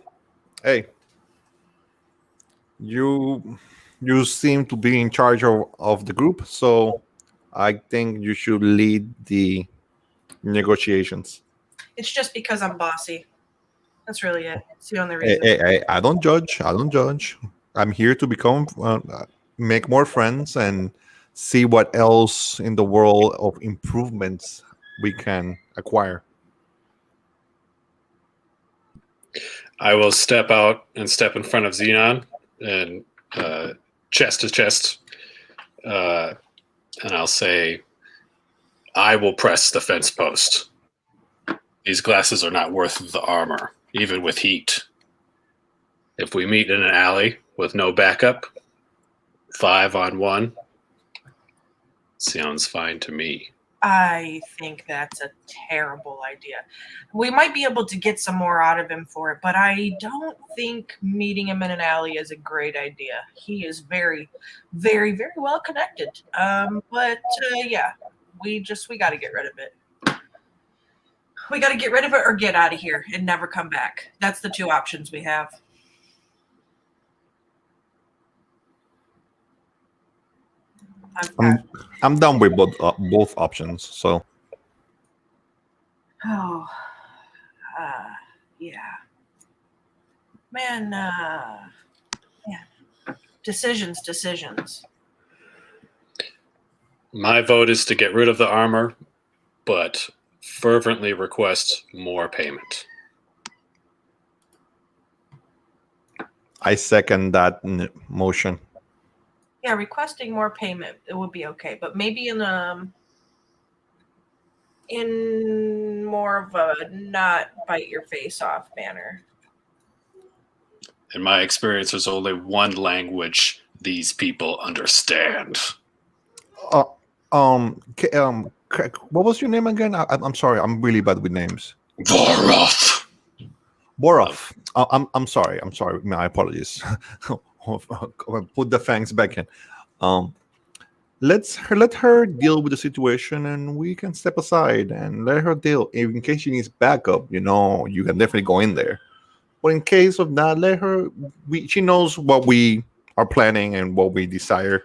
Hey, You seem to be in charge of the group, so I think you should lead the negotiations. It's just because I'm bossy. That's really it. It's the only Hey, reason. hey, I don't judge. I don't judge. I'm here to make more friends and see what else in the world of improvements we can acquire. I will step out and step in front of Xenon and chest to chest, and I'll say, I will press the fence post. These glasses are not worth the armor, even with heat. If we meet in an alley with no backup, 5-on-1, sounds fine to me. I think that's a terrible idea. We might be able to get some more out of him for it, but I don't think meeting him in an alley is a great idea. He is very, very, very well connected. But yeah, we got to get rid of it. We got to get rid of it or get out of here and never come back. That's the two options we have. I'm done with both options. So Oh, yeah. Man, yeah. Decisions. My vote is to get rid of the armor, but fervently request more payment. I second that motion. Yeah, requesting more payment, it would be okay, but maybe in more of a not bite your face off manner. In my experience, there's only one language these people understand. What was your name again? I'm sorry. I'm really bad with names. Voroth. Borov. I'm sorry. My apologies. Put the fangs back in. Let her deal with the situation, and we can step aside and let her deal. In case she needs backup, you can definitely go in there. But in case of that, let her. She knows what we are planning and what we desire.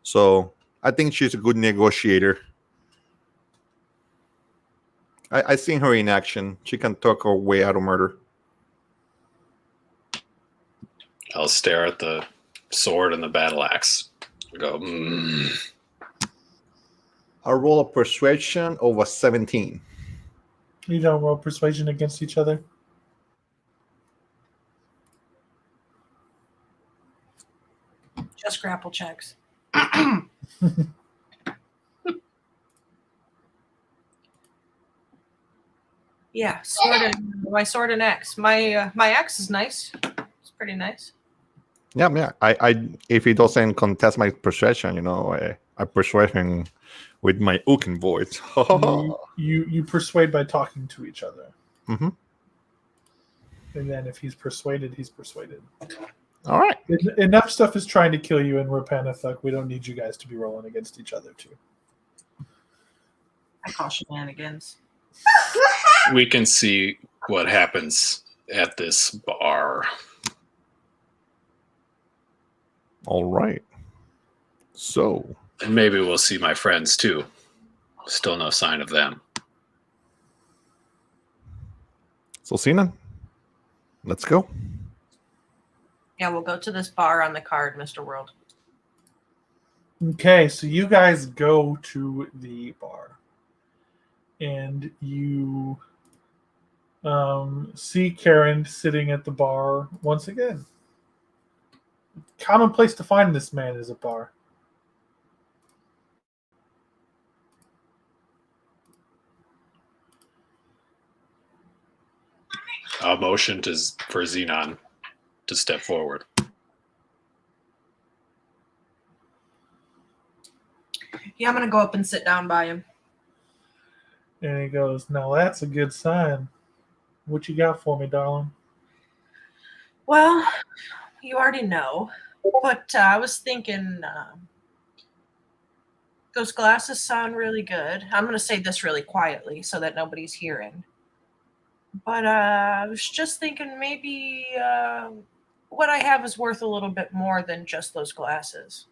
So I think she's a good negotiator. I seen her in action. She can talk her way out of murder. I'll stare at the sword and the battle axe. Go, A roll of persuasion over 17. You don't roll persuasion against each other? Just grapple checks. Yeah, my sword and axe. My axe is nice. It's pretty nice. Yeah. I if he doesn't contest my persuasion, I persuade him with my Ukin voice. you persuade by talking to each other. Mm-hmm. And then if he's persuaded, he's persuaded. All right. Enough stuff is trying to kill you in Rapanathuk. We don't need you guys to be rolling against each other, too. I call shenanigans. we can see what happens at this bar. All right. So. And maybe we'll see my friends too. Still no sign of them. So, Sinan, let's go. Yeah, we'll go to this bar on the card, Mr. World. Okay, so you guys go to the bar. And you see Karen sitting at the bar once again. Common place to find this man is a bar. I'll motion for Xenon to step forward. Yeah, I'm going to go up and sit down by him. And he goes, now that's a good sign. What you got for me, darling? Well, you already know. But I was thinking those glasses sound really good. I'm going to say this really quietly so that nobody's hearing. But I was just thinking maybe what I have is worth a little bit more than just those glasses.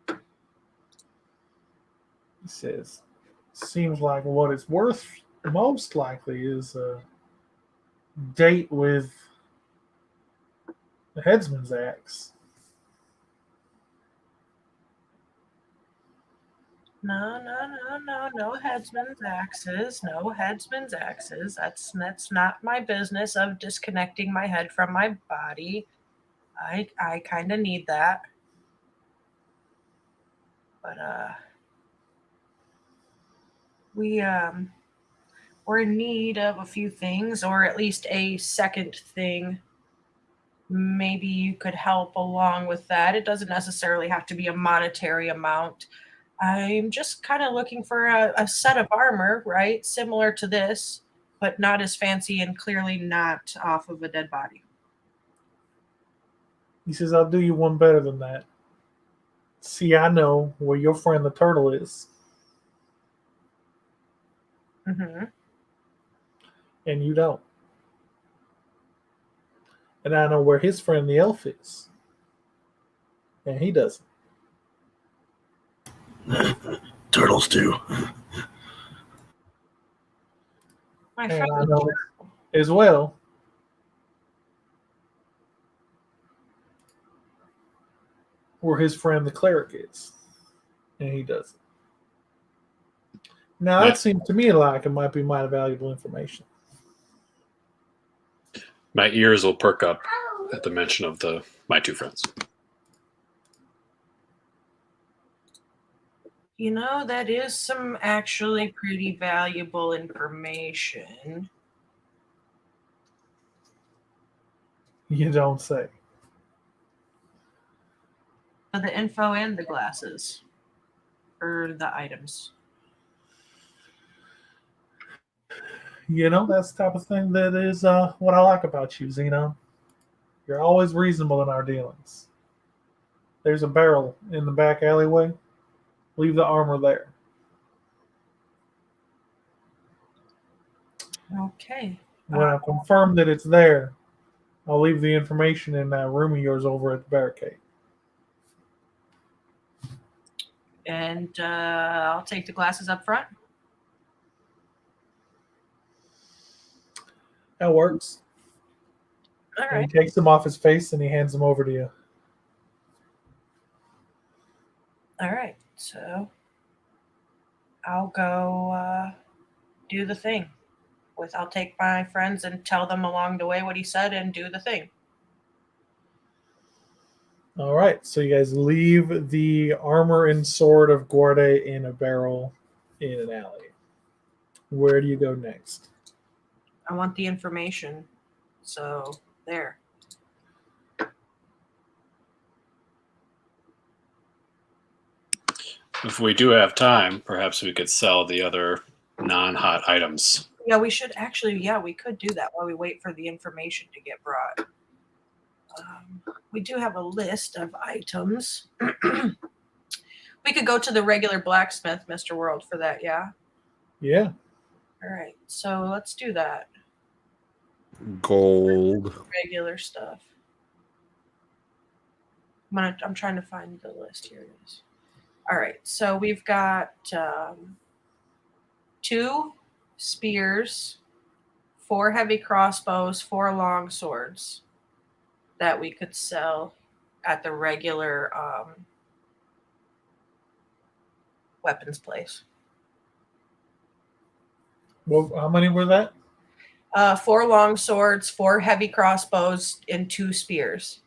He says, seems like what it's worth most likely is a date with the headsman's axe. No headsman's axes. No headsman's axes. That's not my business of disconnecting my head from my body. I kind of need that. But we're in need of a few things, or at least a second thing. Maybe you could help along with that. It doesn't necessarily have to be a monetary amount. I'm just kind of looking for a set of armor, right? Similar to this, but not as fancy and clearly not off of a dead body. He says, I'll do you one better than that. See, I know where your friend the turtle is. Mm-hmm. And you don't. And I know where his friend the elf is. And he doesn't. Turtles too. My And friend I know as well where his friend the cleric is. And he doesn't. Now, that seems to me like it might be mighty valuable information. My ears will perk up at the mention of my two friends. You know, that is some actually pretty valuable information. You don't say. For the info and the glasses. Or the items. You know, that's the type of thing that is what I like about you, Xenon. You're always reasonable in our dealings. There's a barrel in the back alleyway. Leave the armor there. Okay. When I confirm that it's there, I'll leave the information in that room of yours over at the barricade. And I'll take the glasses up front. That works. All And right. he takes them off his face and he hands them over to you. All right. So I'll go do the thing. I'll take my friends and tell them along the way what he said and do the thing. All right. So you guys leave the armor and sword of Guarde in a barrel in an alley. Where do you go next? I want the information. So there. If we do have time, perhaps we could sell the other non-hot items. Yeah, we should actually, we could do that while we wait for the information to get brought. We do have a list of items. We could go to the regular blacksmith, Mr. World, for that, yeah? Yeah. All right, so let's do that. Gold. Regular stuff. I'm trying to find the list. Here it is. All right, so we've got 2 spears, 4 heavy crossbows, 4 long swords that we could sell at the regular weapons place. Well, how many were that? 4 long swords, 4 heavy crossbows, and 2 spears.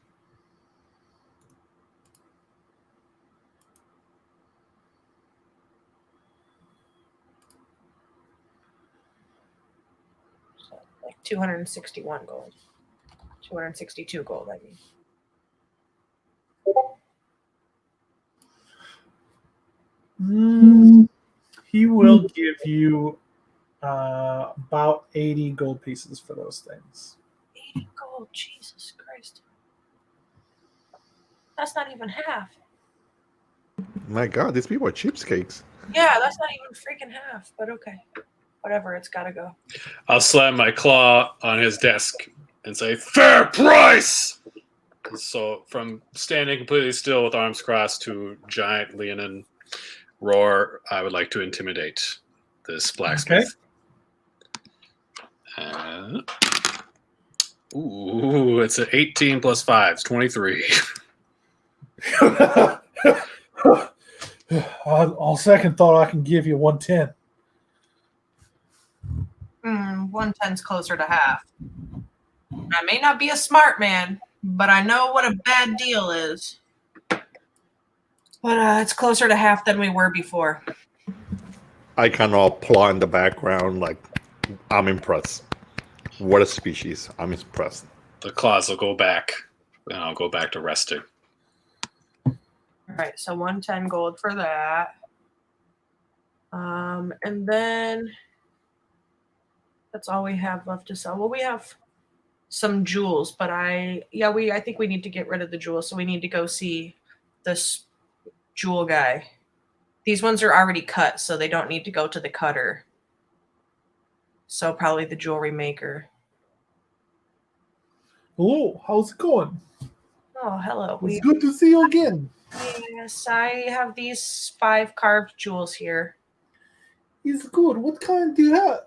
So, like 261 gold. 262 gold, I mean. He will give you about 80 gold pieces for those things. 80 gold, Jesus Christ. That's not even half. My God, these people are cheapskates. Yeah, that's not even freaking half, but okay. Whatever, it's gotta go. I'll slam my claw on his desk and say, "Fair price!" So from standing completely still with arms crossed to giant leonin roar, I would like to intimidate this blacksmith. Ooh, it's an 18 plus 5. It's 23. On second thought, I can give you 110. 110's closer to half. I may not be a smart man, but I know what a bad deal is. But it's closer to half than we were before. I kind of applaud in the background, like, I'm impressed. What a species. I'm impressed. The claws will go back, and I'll go back to resting. All right, so 110 gold for that. And then that's all we have left to sell. Well, we have some jewels, but I think we need to get rid of the jewels, so we need to go see this jewel guy. These ones are already cut, so they don't need to go to the cutter. So probably the jewelry maker. Hello, how's it going? Oh, hello. It's good to see you again. Yes, I have these 5 carved jewels here. It's good. What kind do you have?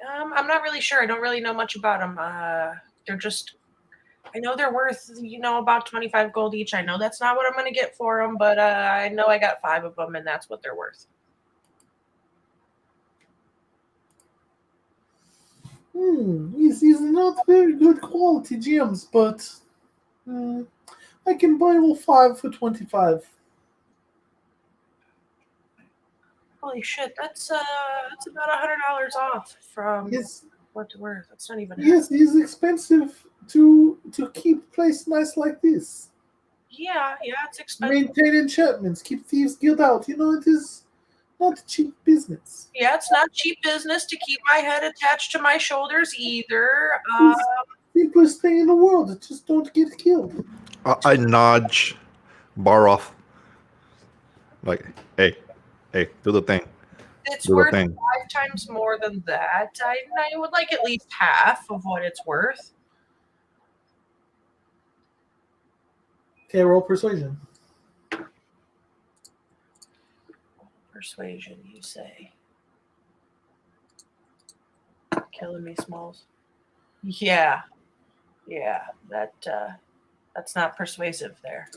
I'm not really sure. I don't really know much about them. They're just, I know they're worth, about 25 gold each. I know that's not what I'm going to get for them, but I know I got 5 of them, and that's what they're worth. These are not very good quality gems, but I can buy all 5 for 25. Holy shit, that's about $100 off from what they're worth. That's not even. Yes, it's expensive to keep a place nice like this. Yeah, it's expensive. Maintain enchantments, keep thieves guild out. It is not cheap business. Yeah, it's not cheap business to keep my head attached to my shoulders either. It's the simplest thing in the world. Just don't get killed. I nudge Baroth. Like, hey, do the thing. It's do worth the thing. 5 times more than that. I would like at least half of what it's worth. Okay, roll persuasion. Persuasion, you say? Killing me, Smalls. Yeah, that's not persuasive there.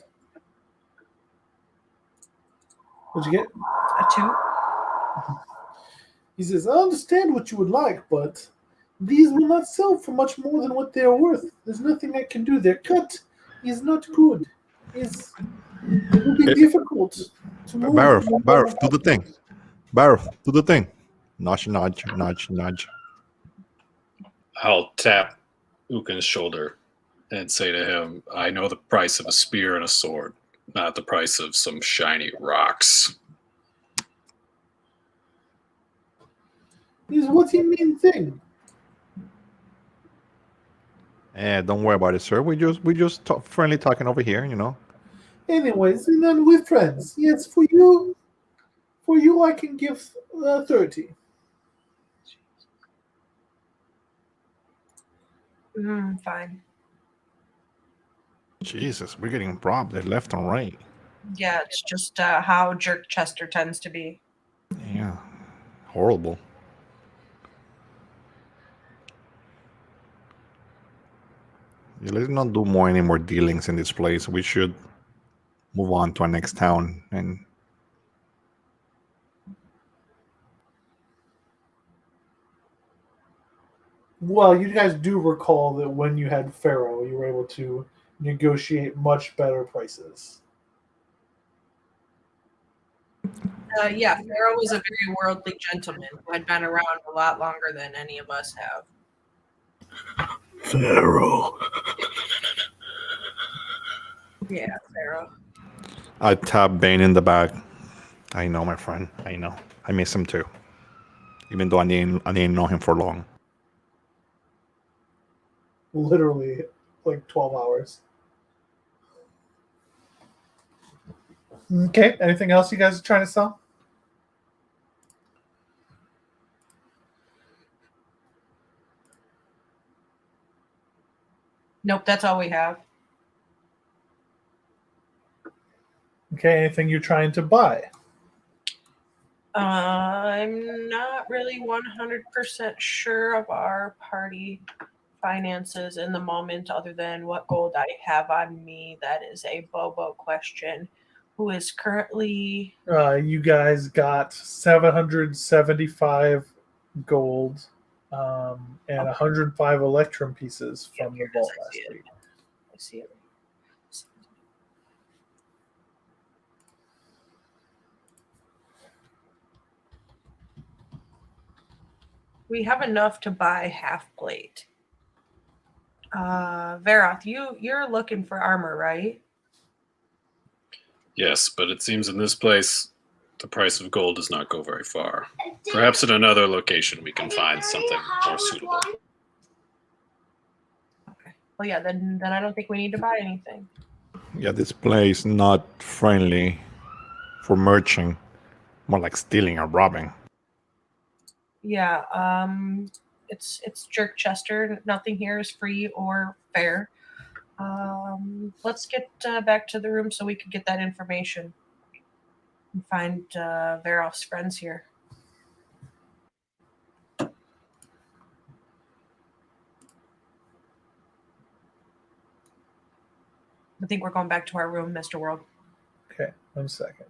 What'd you get? A 2. He says, I understand what you would like, but these will not sell for much more than what they are worth. There's nothing I can do. Their cut is not good. It will be difficult to move. Baroth, do the thing. Baroth, do the thing. Nudge, nudge, nudge, nudge. I'll tap Ukin's shoulder and say to him, I know the price of a spear and a sword, not the price of some shiny rocks. Is what you mean thing. Don't worry about it, sir. We just friendly talking over here, Anyways, and then we're friends. Yes, for you I can give 30. Fine. Jesus, we're getting robbed left and right. Yeah, it's just how Jerk Chester tends to be. Yeah, horrible. Yeah, let's not do any more dealings in this place. We should move on to our next town. And well, you guys do recall that when you had Pharaoh, you were able to negotiate much better prices. Yeah, Pharaoh was a very worldly gentleman who had been around a lot longer than any of us have. Pharaoh. Yeah, Pharaoh. I tap Bane in the back. I know, my friend. I know. I miss him too. Even though I didn't know him for long. Literally, like 12 hours. Okay, anything else you guys are trying to sell? Nope, that's all we have. Okay, anything you're trying to buy? I'm not really 100% sure of our party finances in the moment, other than what gold I have on me. That is a Bobo question. Who is currently... You guys got 775 gold and 105 electrum pieces from the vault last week. I see it. We have enough to buy half plate. Veroth, you're looking for armor, right? Yes, but it seems in this place, the price of gold does not go very far. Perhaps in another location we can find something more suitable. Okay. Well, yeah, then I don't think we need to buy anything. Yeah, this place not friendly for merching, more like stealing or robbing. Yeah, it's Jerkchester. Nothing here is free or fair. Let's get back to the room so we can get that information and find Veroth's friends here. I think we're going back to our room, Mr. World. Okay, 1 second.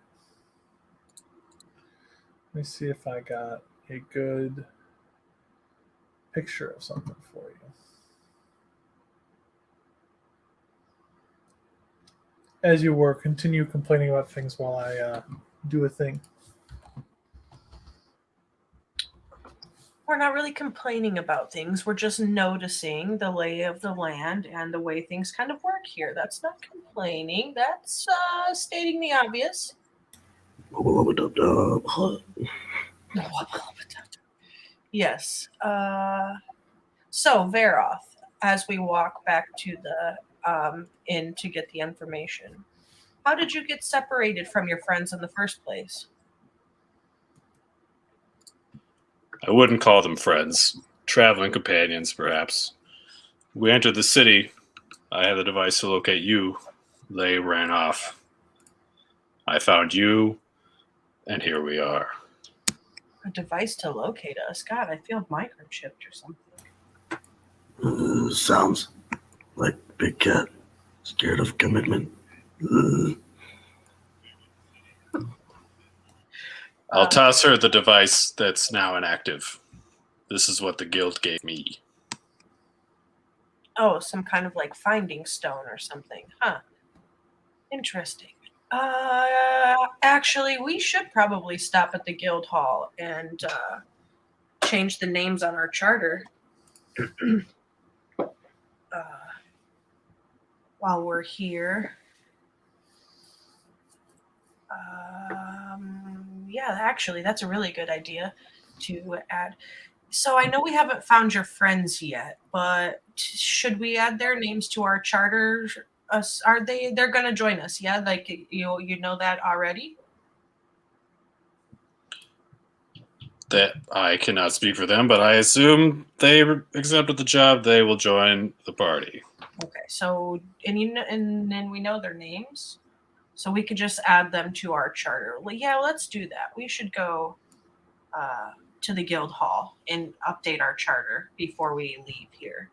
Let me see if I got a good picture of something for you. As you were, continue complaining about things while I do a thing. We're not really complaining about things. We're just noticing the lay of the land and the way things kind of work here. That's not complaining. That's stating the obvious. Yes. So, Veroth, as we walk back to the inn to get the information, how did you get separated from your friends in the first place? I wouldn't call them friends. Traveling companions, perhaps. We entered the city. I had the device to locate you. They ran off. I found you, and here we are. A device to locate us? God, I feel microchipped or something. Sounds like Big Cat. Scared of commitment. I'll toss her the device that's now inactive. This is what the guild gave me. Oh, some kind of like finding stone or something. Huh. Interesting. Actually, we should probably stop at the guild hall and change the names on our charter. While we're here. Yeah, actually, that's a really good idea to add. So I know we haven't found your friends yet, but should we add their names to our charter? They're going to join us, yeah? Like, you know that already? That I cannot speak for them, but I assume they accepted the job. They will join the party. Okay, so and then we know their names, so we could just add them to our charter. Well, yeah, let's do that. We should go to the guild hall and update our charter before we leave here.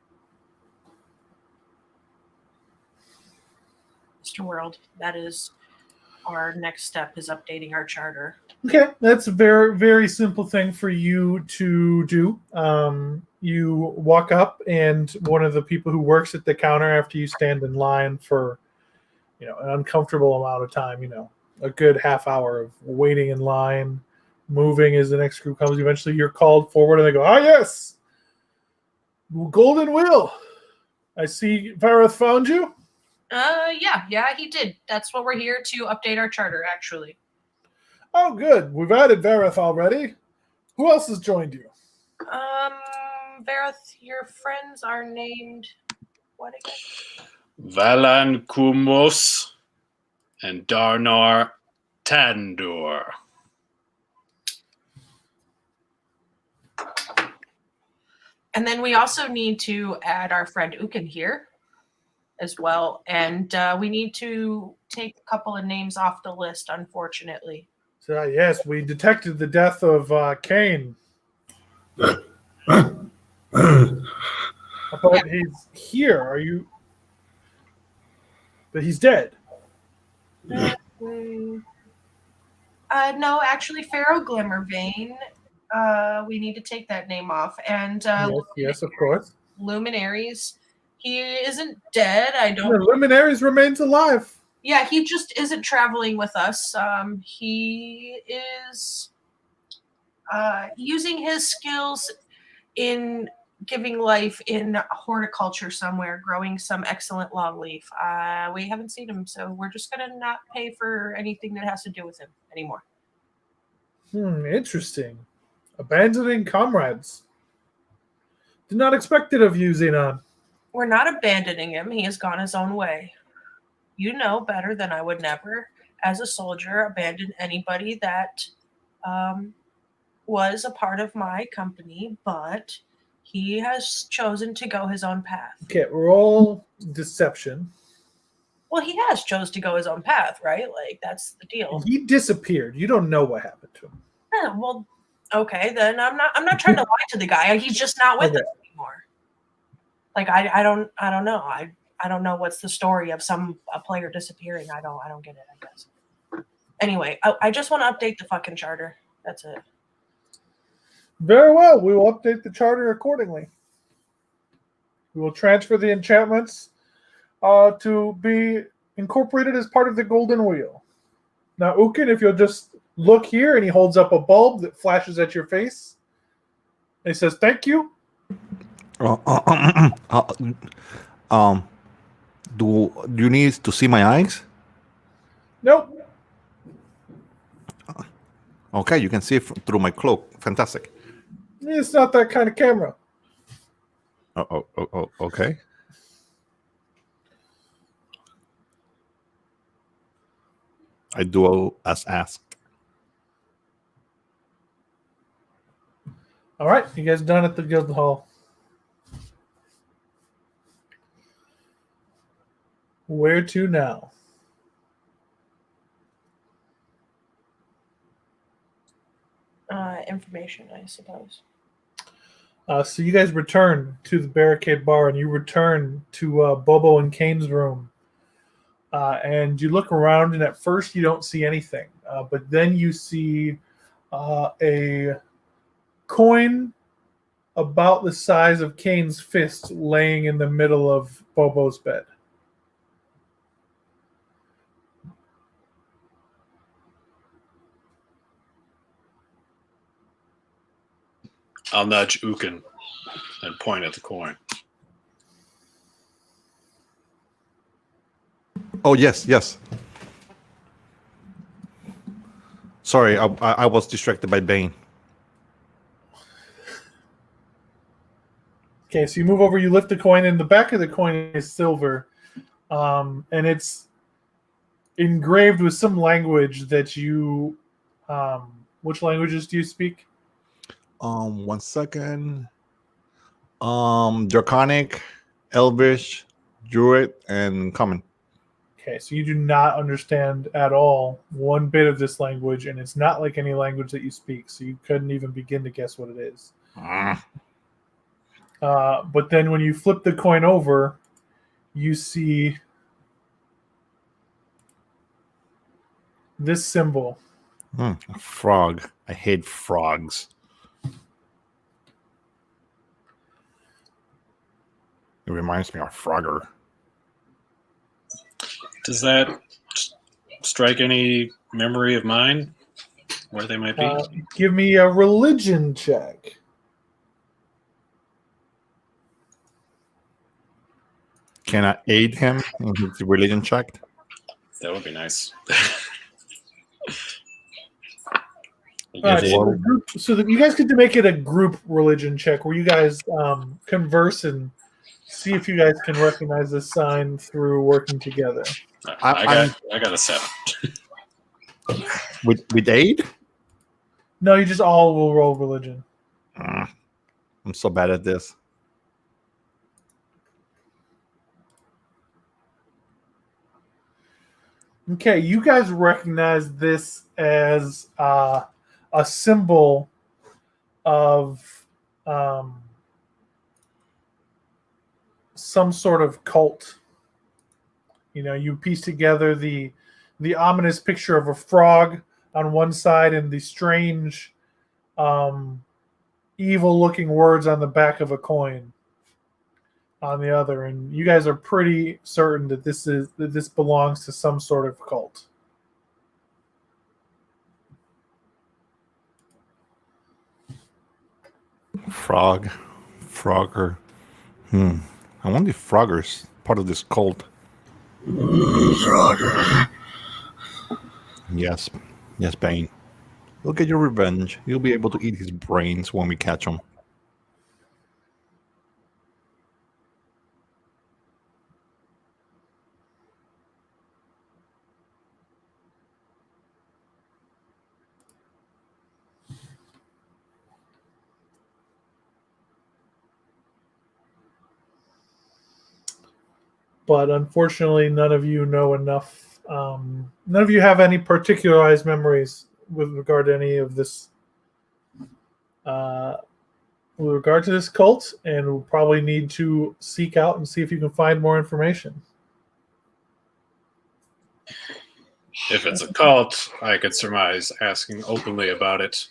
Mr. World, that is our next step, is updating our charter. Okay, that's a very, very simple thing for you to do. You walk up, and one of the people who works at the counter, after you stand in line for, an uncomfortable amount of time, a good half hour of waiting in line, moving as the next group comes, eventually you're called forward, and they go, yes, Golden Wheel. I see Vareth found you. Yeah, he did. That's what we're here to update our charter, actually. Oh, good. We've added Vareth already. Who else has joined you? Vareth, your friends are named what again? Valan Kumos and Darnar Tandor. And then we also need to add our friend Ukin here. as well. And we need to take a couple of names off the list, unfortunately. So yes, we detected the death of Kane, but he's here. Are you? But he's dead. No, actually, Pharaoh Glimmervein. We need to take that name off. And Yes, of course. Luminaries. He isn't dead. I don't. The Luminaries remains alive. Yeah, he just isn't traveling with us. He is using his skills in giving life in horticulture somewhere, growing some excellent longleaf. We haven't seen him, so we're just gonna not pay for anything that has to do with him anymore. Interesting. Abandoning comrades. Did not expect it of you, Xenon. We're not abandoning him. He has gone his own way. You know better than I would never, as a soldier, abandon anybody that was a part of my company, but he has chosen to go his own path. Okay, roll deception. Well, he has chose to go his own path, right? Like, that's the deal. He disappeared. You don't know what happened to him. Yeah, well, okay, then I'm not trying to lie to the guy. He's just not with us anymore. Like, I don't know. I don't know what's the story of a player disappearing. I don't get it, I guess. Anyway, I just want to update the fucking charter. That's it. Very well. We will update the charter accordingly. We will transfer the enchantments to be incorporated as part of the Golden Wheel. Now, Ukin, if you'll just look here, and he holds up a bulb that flashes at your face. And he says, "Thank you." Do you need to see my eyes? Nope. Okay, you can see it through my cloak. Fantastic. It's not that kind of camera. Okay. I do as asked. All right, you guys done at the guild hall. Where to now? Information, I suppose. So you guys return to the barricade bar, and you return to Bobo and Kane's room. And you look around, and at first you don't see anything. But then you see a coin about the size of Kane's fist laying in the middle of Bobo's bed. I'll nudge Ukin and point at the coin. Oh, yes. Sorry, I was distracted by Bane. Okay, so you move over, you lift the coin, and the back of the coin is silver. And it's engraved with some language that you... which languages do you speak? 1 second. Draconic, Elvish, Druid, and Common. Okay, so you do not understand at all one bit of this language, and it's not like any language that you speak, so you couldn't even begin to guess what it is. But then when you flip the coin over, you see this symbol. A frog. I hate frogs. It reminds me of Frogger. Does that strike any memory of mine? Where they might be? Give me a religion check. Can I aid him in his religion check? That would be nice. All right, so that you guys get to make it a group religion check where you guys converse see if you guys can recognize this sign through working together. I got a 7. With aid? No, you just all will roll religion. I'm so bad at this. Okay, you guys recognize this as a symbol of some sort of cult. You know, you piece together the ominous picture of a frog on one side and the strange, evil-looking words on the back of a coin on the other, and you guys are pretty certain that this belongs to some sort of cult. Frogger. I wonder if Frogger's part of this cult. Frogger. Yes, Bane. You'll get your revenge. You'll be able to eat his brains when we catch him. But unfortunately, none of you know enough. None of you have any particularized memories with regard to any of this. With regard to this cult, and we'll probably need to seek out and see if you can find more information. If it's a cult, I could surmise asking openly about it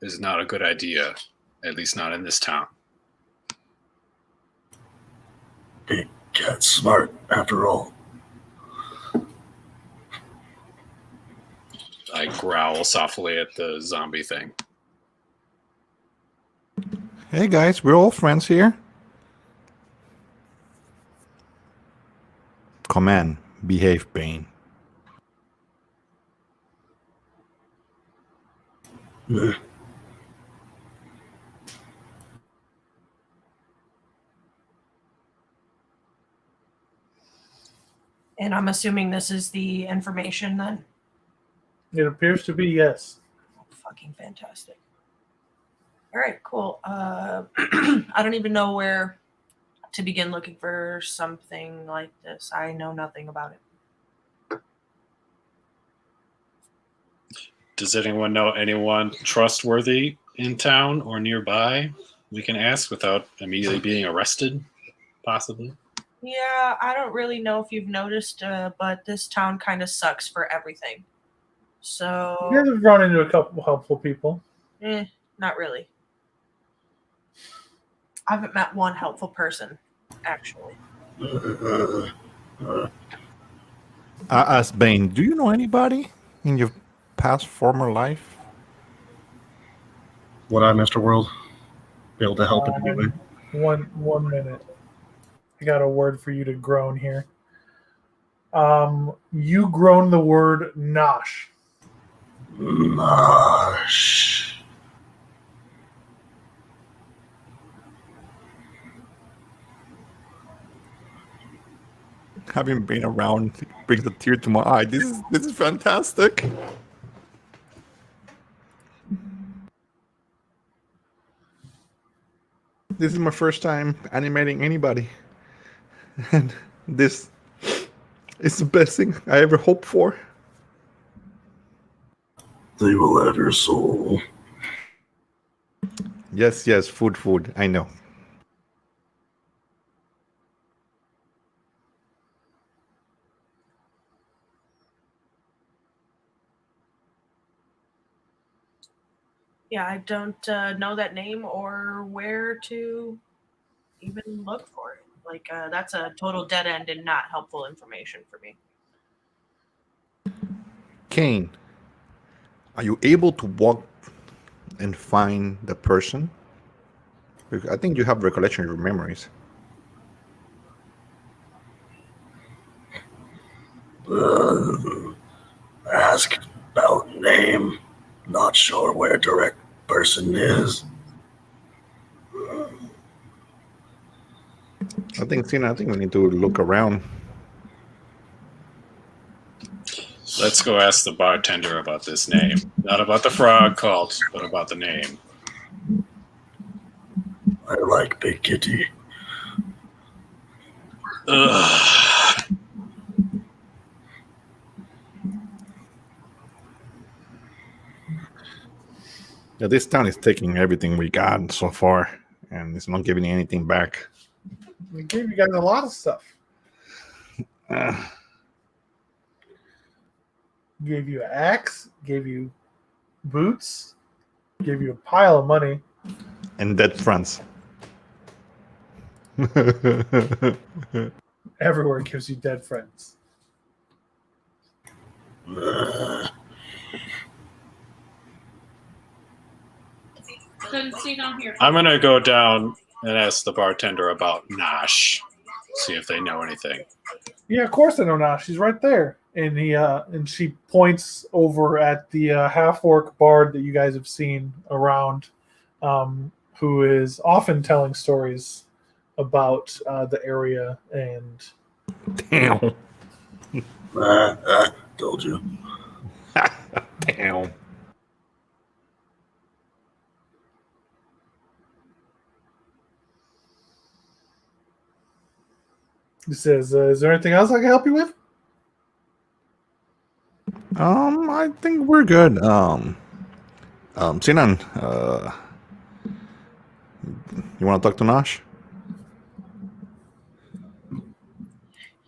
is not a good idea, at least not in this town. Big cat's smart, after all. I growl softly at the zombie thing. Hey guys, we're all friends here. Command, behave, Bane. And I'm assuming this is the information then? It appears to be, yes. Fucking fantastic. All right, cool. I don't even know where to begin looking for something like this. I know nothing about it. Does anyone know anyone trustworthy in town or nearby we can ask without immediately being arrested, possibly? Yeah, I don't really know if you've noticed, but this town kind of sucks for everything. So, You guys have run into a couple helpful people. not really. I haven't met one helpful person, actually. As Bane, do you know anybody in your past former life? Would I, Mr. World, be able to help in any way? One minute. I got a word for you to groan here. You groan the word nosh. Nosh. Having been around brings a tear to my eye. This is fantastic. This is my first time animating anybody. And this is the best thing I ever hoped for. They will have your soul. Yes, food. I know. Yeah, I don't know that name or where to even look for it. Like, that's a total dead end and not helpful information for me. Kane, are you able to walk and find the person? Because I think you have recollection of your memories. Ask about name. Not sure where direct person is. I think we need to look around. Let's go ask the bartender about this name. Not about the frog cult, but about the name. I like Big Kitty. Ugh. Yeah, this town is taking everything we got so far, and it's not giving anything back. We gave you guys a lot of stuff. Uh, Gave you an axe, gave you boots, gave you a pile of money. and dead friends. Everywhere gives you dead friends. I'm gonna go down and ask the bartender about Nosh. See if they know anything. Yeah, of course I know now. She's right there. And she points over at the half-orc bard that you guys have seen around, who is often telling stories about the area. And Damn. Told you. Damn. he says, "Is there anything else I can help you with?" I think we're good. Sinan, you want to talk to Nash?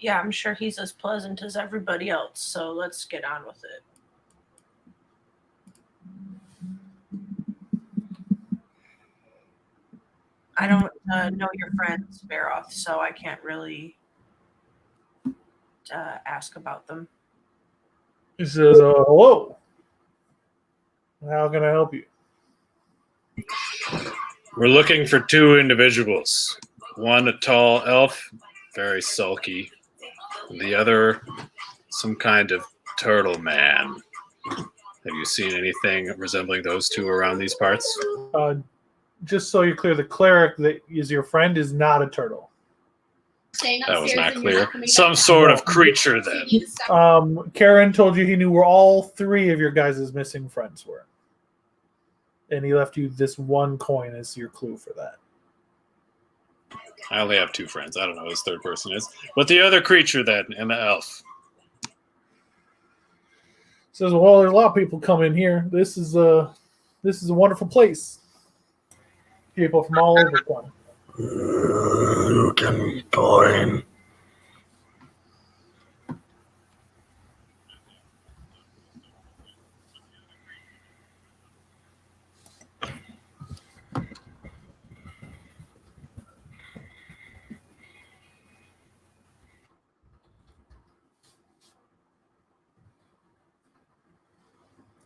Yeah, I'm sure he's as pleasant as everybody else, so let's get on with it. I don't know your friends, Baroth, so I can't really ask about them. He says, "Hello. How can I help you?" We're looking for two individuals. One a tall elf, very sulky. The other, some kind of turtle man. Have you seen anything resembling those two around these parts? Just so you're clear, the cleric that is your friend is not a turtle. That was not clear. Some sort of creature then. Karen told you he knew where all three of your guys' missing friends were. And he left you this one coin as your clue for that. I only have two friends. I don't know who this third person is. But the other creature then, and the elf. Says, well, there's a lot of people come in here. This is a wonderful place. People from all over come. You can coin.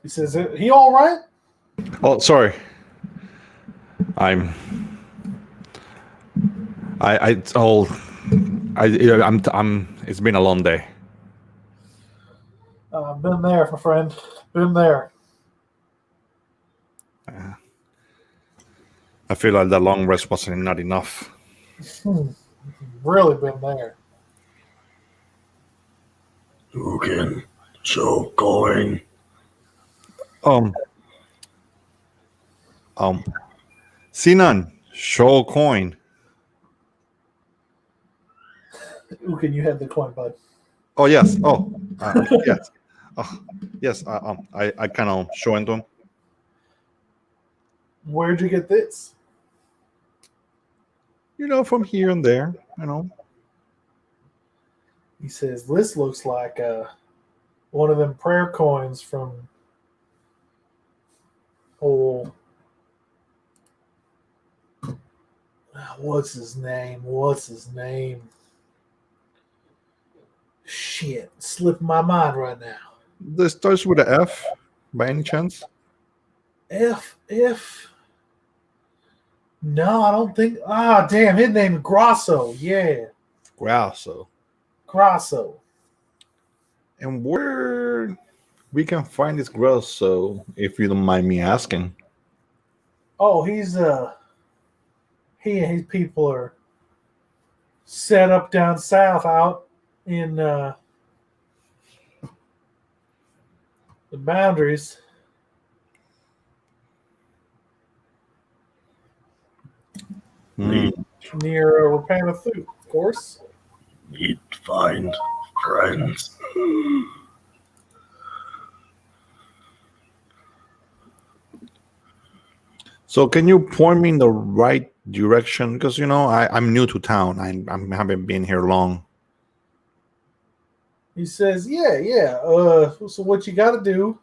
He says, he all right? Oh, sorry. I'm it's been a long day. Been there, my friend. Been there. I feel like the long rest wasn't not enough. Really been there. You can show coin. Sinan, show coin. Can you have the coin, bud? Oh yes. Oh yes. Yes. I kind of show it to him. Where'd you get this? From here and there. He says, this looks like one of them prayer coins from what's his name? Shit, slipping my mind right now. This starts with an F, by any chance? F. No, I don't think. Damn, his name is Grosso. Yeah, Grasso. Grosso. And where we can find this Grasso, if you don't mind me asking? Oh, he's he and his people are set up down south out in the boundaries. Near Rapanathoo, of course. Need to find friends. So can you point me in the right direction? Because I'm new to town. I haven't been here long. He says, yeah. So what you got to do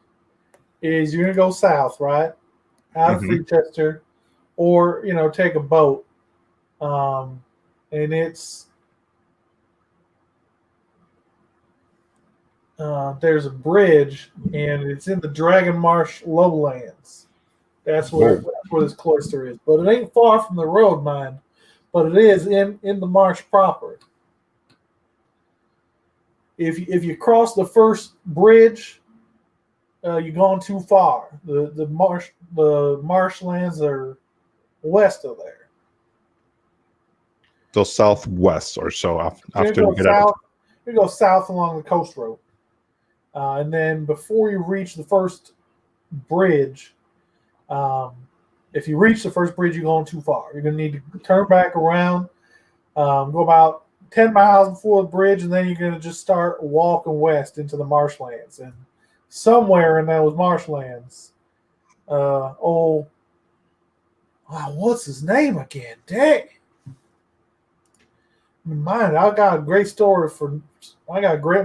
is you're gonna go south, right, out of Freechester, or take a boat. And there's a bridge, and it's in the Dragon Marsh lowlands. That's where this cloister is. But it ain't far from the road, mind. But it is in the marsh proper. If you cross the first bridge, you're going too far. The marshlands are west of there. So southwest or so after you you get out. You go south along the coast road, and then before you reach the first bridge, if you reach the first bridge, you're going too far. You're going to need to turn back around, go about 10 miles before the bridge, and then you're going to just start walking west into the marshlands. And somewhere in those marshlands, what's his name again? Dang. Mine, I got a great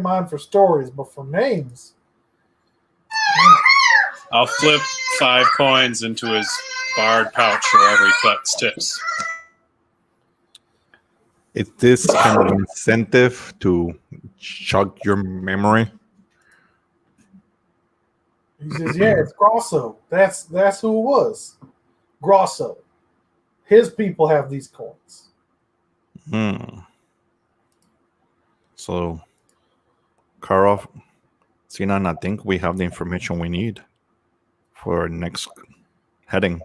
mind for stories, but for names. I'll flip 5 coins into his barred pouch wherever he collects tips. Is this kind of incentive to jog your memory? He says, yeah, it's Grosso. That's who it was. Grosso. His people have these coins. So, Karov, Sinan, I think we have the information we need for our next heading.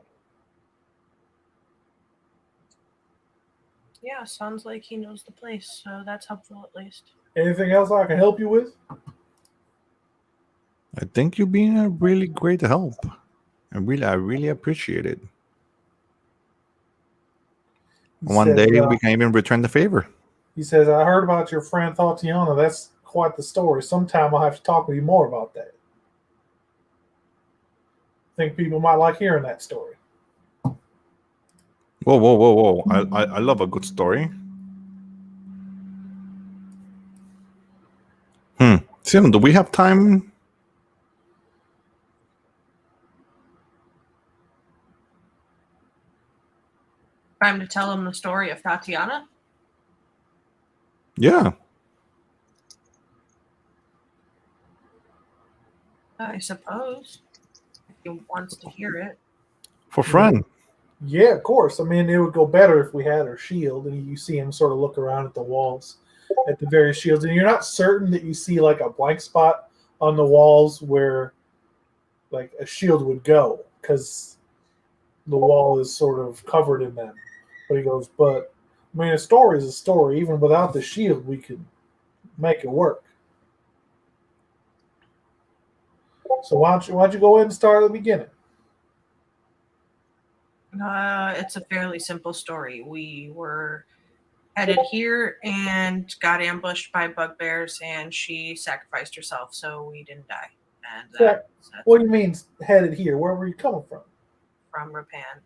Yeah, sounds like he knows the place, so that's helpful at least. Anything else I can help you with? I think you've been a really great help. I really appreciate it. One day we can even return the favor. He says, I heard about your friend Tatiana. That's quite the story. Sometime I'll have to talk with you more about that. I think people might like hearing that story. Whoa. I love a good story. Sim, do we have time? Time to tell him the story of Tatiana? Yeah. I suppose. If he wants to hear it. For fun. Yeah, of course. I mean, it would go better if we had our shield and you see him sort of look around at the walls, at the various shields. And you're not certain that you see like a blank spot on the walls where like a shield would go because the wall is sort of covered in them. But he goes, but I mean, a story is a story. Even without the shield, we could make it work. So why don't you go ahead and start at the beginning? It's a fairly simple story. We were headed here and got ambushed by bugbears, and she sacrificed herself, so we didn't die. And what do you mean headed here? Where were you coming from? From Rapan.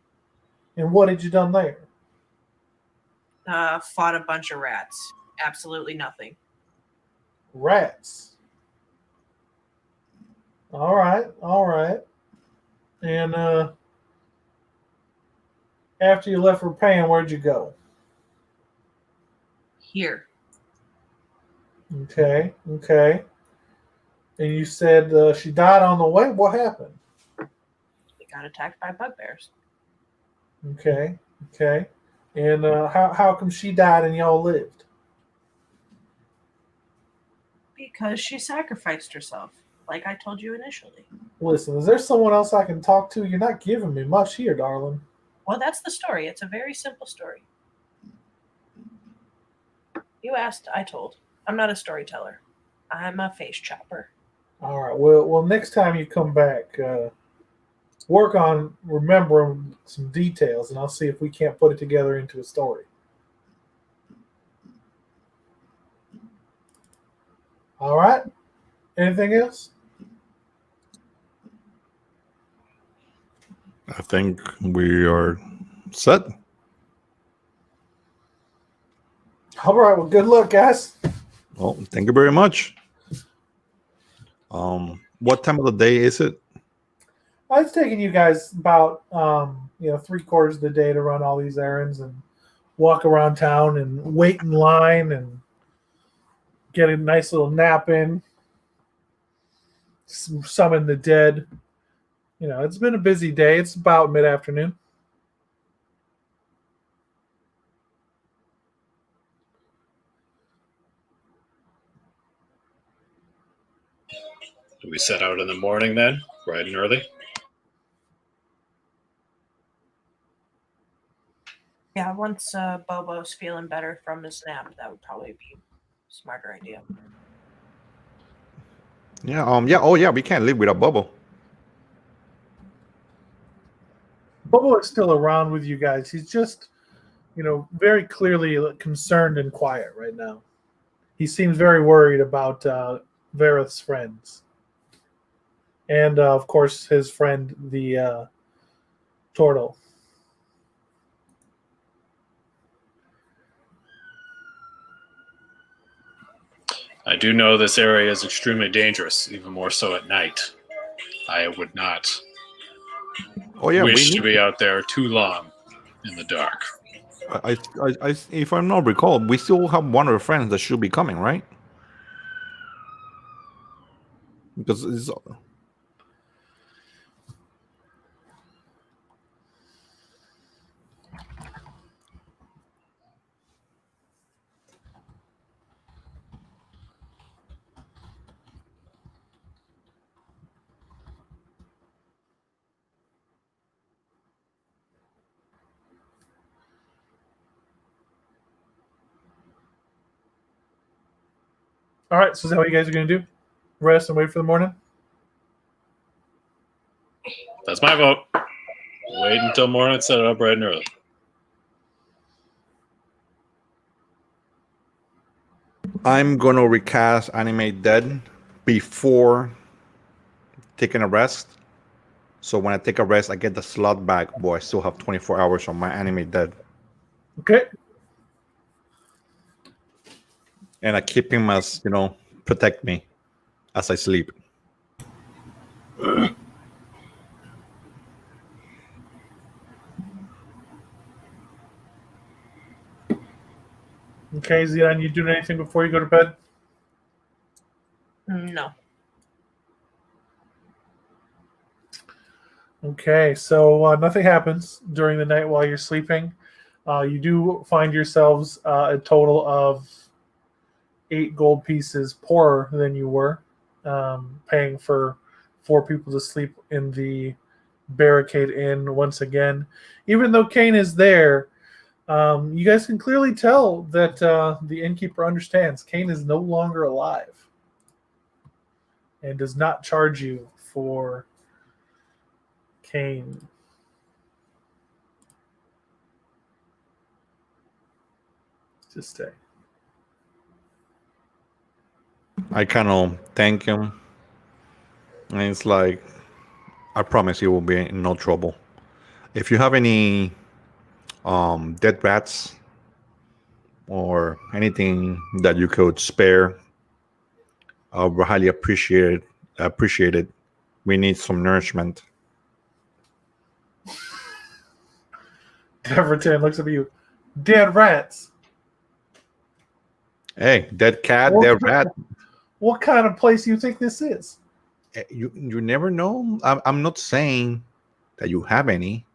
And what had you done there? Fought a bunch of rats. Absolutely nothing. Rats. All right. And after you left Rapan, where'd you go? Here. Okay. And you said she died on the way. What happened? We got attacked by bugbears. Okay. And how come she died and y'all lived? Because she sacrificed herself, like I told you initially. Listen, is there someone else I can talk to? You're not giving me much here, darling. Well, that's the story. It's a very simple story. You asked, I told. I'm not a storyteller. I'm a face chopper. All right. Well, next time you come back, work on remembering some details, and I'll see if we can't put it together into a story. All right. Anything else? I think we are set. All right. Well, good luck, guys. Well, thank you very much. What time of the day is it? It's taking you guys about 3/4 of the day to run all these errands and walk around town and wait in line and get a nice little nap in, summon the dead. It's been a busy day. It's about mid-afternoon. Do we set out in the morning then, bright and early? Yeah, once Bobo's feeling better from his nap, that would probably be a smarter idea. Yeah. Yeah. Oh, yeah. We can't live without Bobo. Bobo is still around with you guys. He's just, very clearly concerned and quiet right now. He seems very worried about Vareth's friends. And, of course, his friend, the turtle. I do know this area is extremely dangerous, even more so at night. I would not wish to be out there too long in the dark. If I'm not recall, we still have one of the friends that should be coming, right? Because it's... All right, so is that what you guys are going to do? Rest and wait for the morning? That's my vote. Wait until morning, set it up bright and early. I'm going to recast Animate Dead before taking a rest. So when I take a rest, I get the slot back. Boy, I still have 24 hours on my Animate Dead. Okay. And I keep him as, protect me as I sleep. Okay, Zion, you doing anything before you go to bed? No. Okay, so nothing happens during the night while you're sleeping. You do find yourselves a total of 8 gold pieces poorer than you were, paying for 4 people to sleep in the Barricade Inn once again. Even though Kane is there, you guys can clearly tell that the innkeeper understands Kane is no longer alive and does not charge you for Kane. To stay. I kind of thank him. And it's like, I promise you will be in no trouble. If you have any dead rats or anything that you could spare, I would highly appreciate it. We need some nourishment. Deverton looks at you. Dead rats. Hey, dead cat, dead rat. What kind of place do you think this is? You never know. I'm not saying that you have any.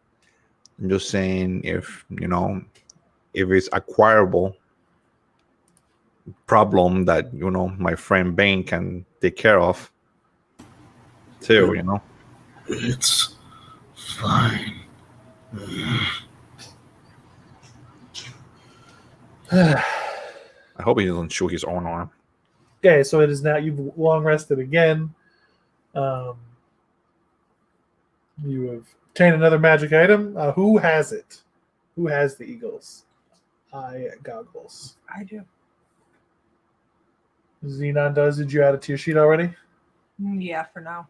I'm just saying if it's acquirable problem that my friend Bane can take care of too. It's fine. I hope he doesn't shoot his own arm. Okay, so it is now. You've long rested again. You have obtained another magic item. Who has it? Who has the eagle's eye goggles? I do. Xenon does. Did you add it to your sheet already? Yeah, for now.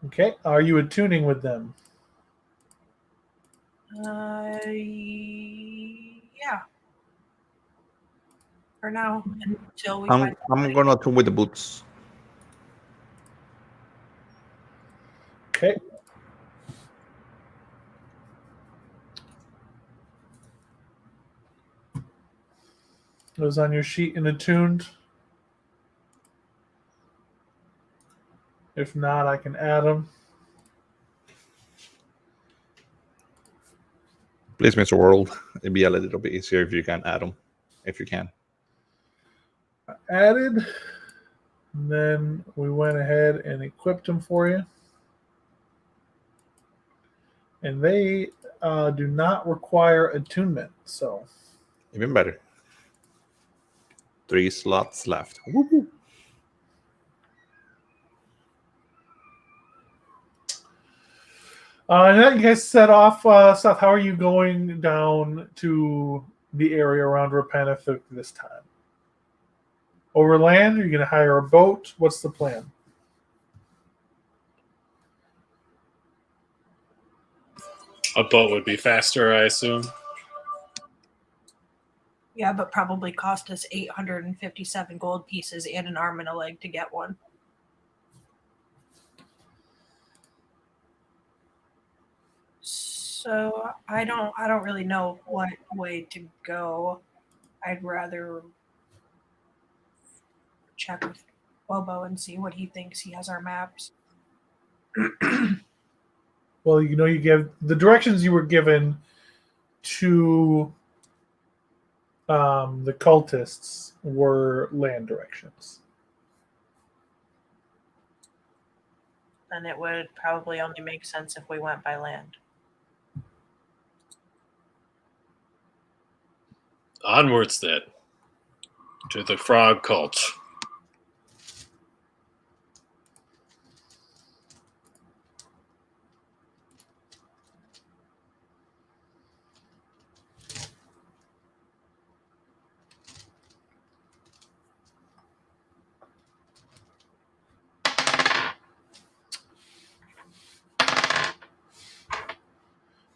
Okay. Are you attuning with them? Yeah. For now, until we I'm find. I'm gonna tune with the boots. Okay. Those on your sheet and attuned. If not, I can add them. Please, Mr. World, it'd be a little bit easier if you can add them, if you can. Added. And then we went ahead and equipped them for you. And they do not require attunement. So Even better. 3 slots left. Woo-hoo. now you guys set off. Seth, how are you going down to the area around Repenithuk this time? Over land? Are you going to hire a boat? What's the plan? A boat would be faster, I assume. Yeah, but probably cost us 857 gold pieces and an arm and a leg to get one. So I don't really know what way to go. I'd rather check with Bobo and see what he thinks. He has our maps. Well, you give the directions you were given to the cultists were land directions. And it would probably only make sense if we went by land. Onwards, then, to the frog cult.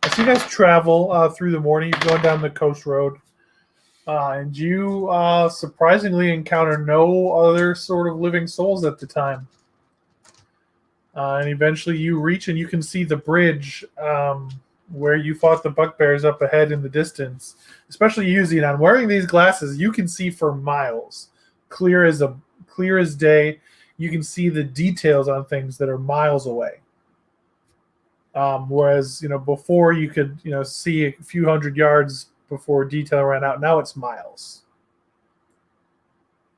As you guys travel through the morning, you're going down the coast road, and you surprisingly encounter no other sort of living souls at the time. And eventually you reach and you can see the bridge where you fought the bugbears up ahead in the distance. Especially you, Xenon. Wearing these glasses, you can see for miles. Clear as day. You can see the details on things that are miles away. Whereas, before you could, see a few hundred yards before detail ran out. Now it's miles.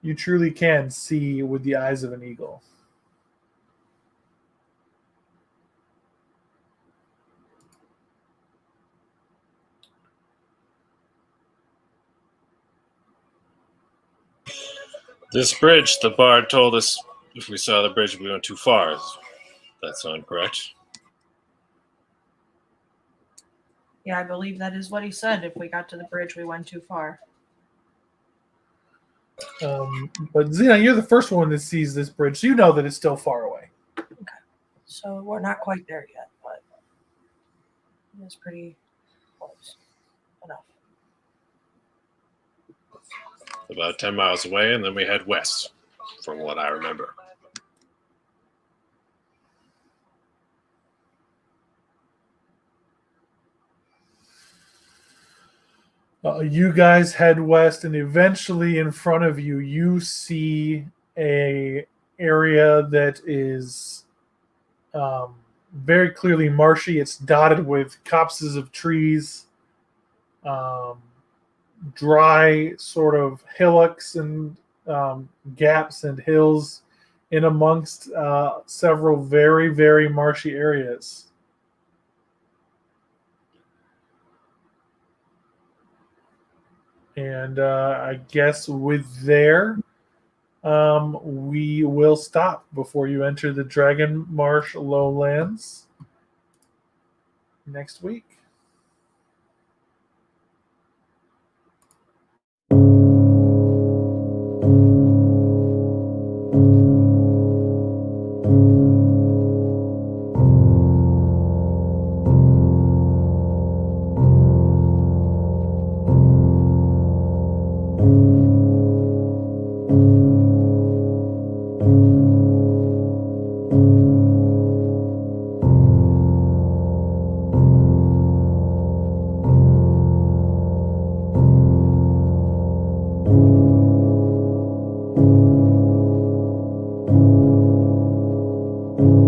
You truly can see with the eyes of an eagle. This bridge, the bard told us if we saw the bridge, we went too far. Does that sound correct? Yeah, I believe that is what he said. If we got to the bridge, we went too far. But Xenon, you're the first one that sees this bridge, so you know that it's still far away. Okay. So we're not quite there yet, but it's pretty close enough. About 10 miles away, and then we head west, from what I remember. You guys head west, and eventually in front of you, you see a area that is very clearly marshy. It's dotted with copses of trees, dry sort of hillocks and gaps and hills in amongst several very, very marshy areas. And I guess with there, we will stop before you enter the Dragon Marsh Lowlands next week. you.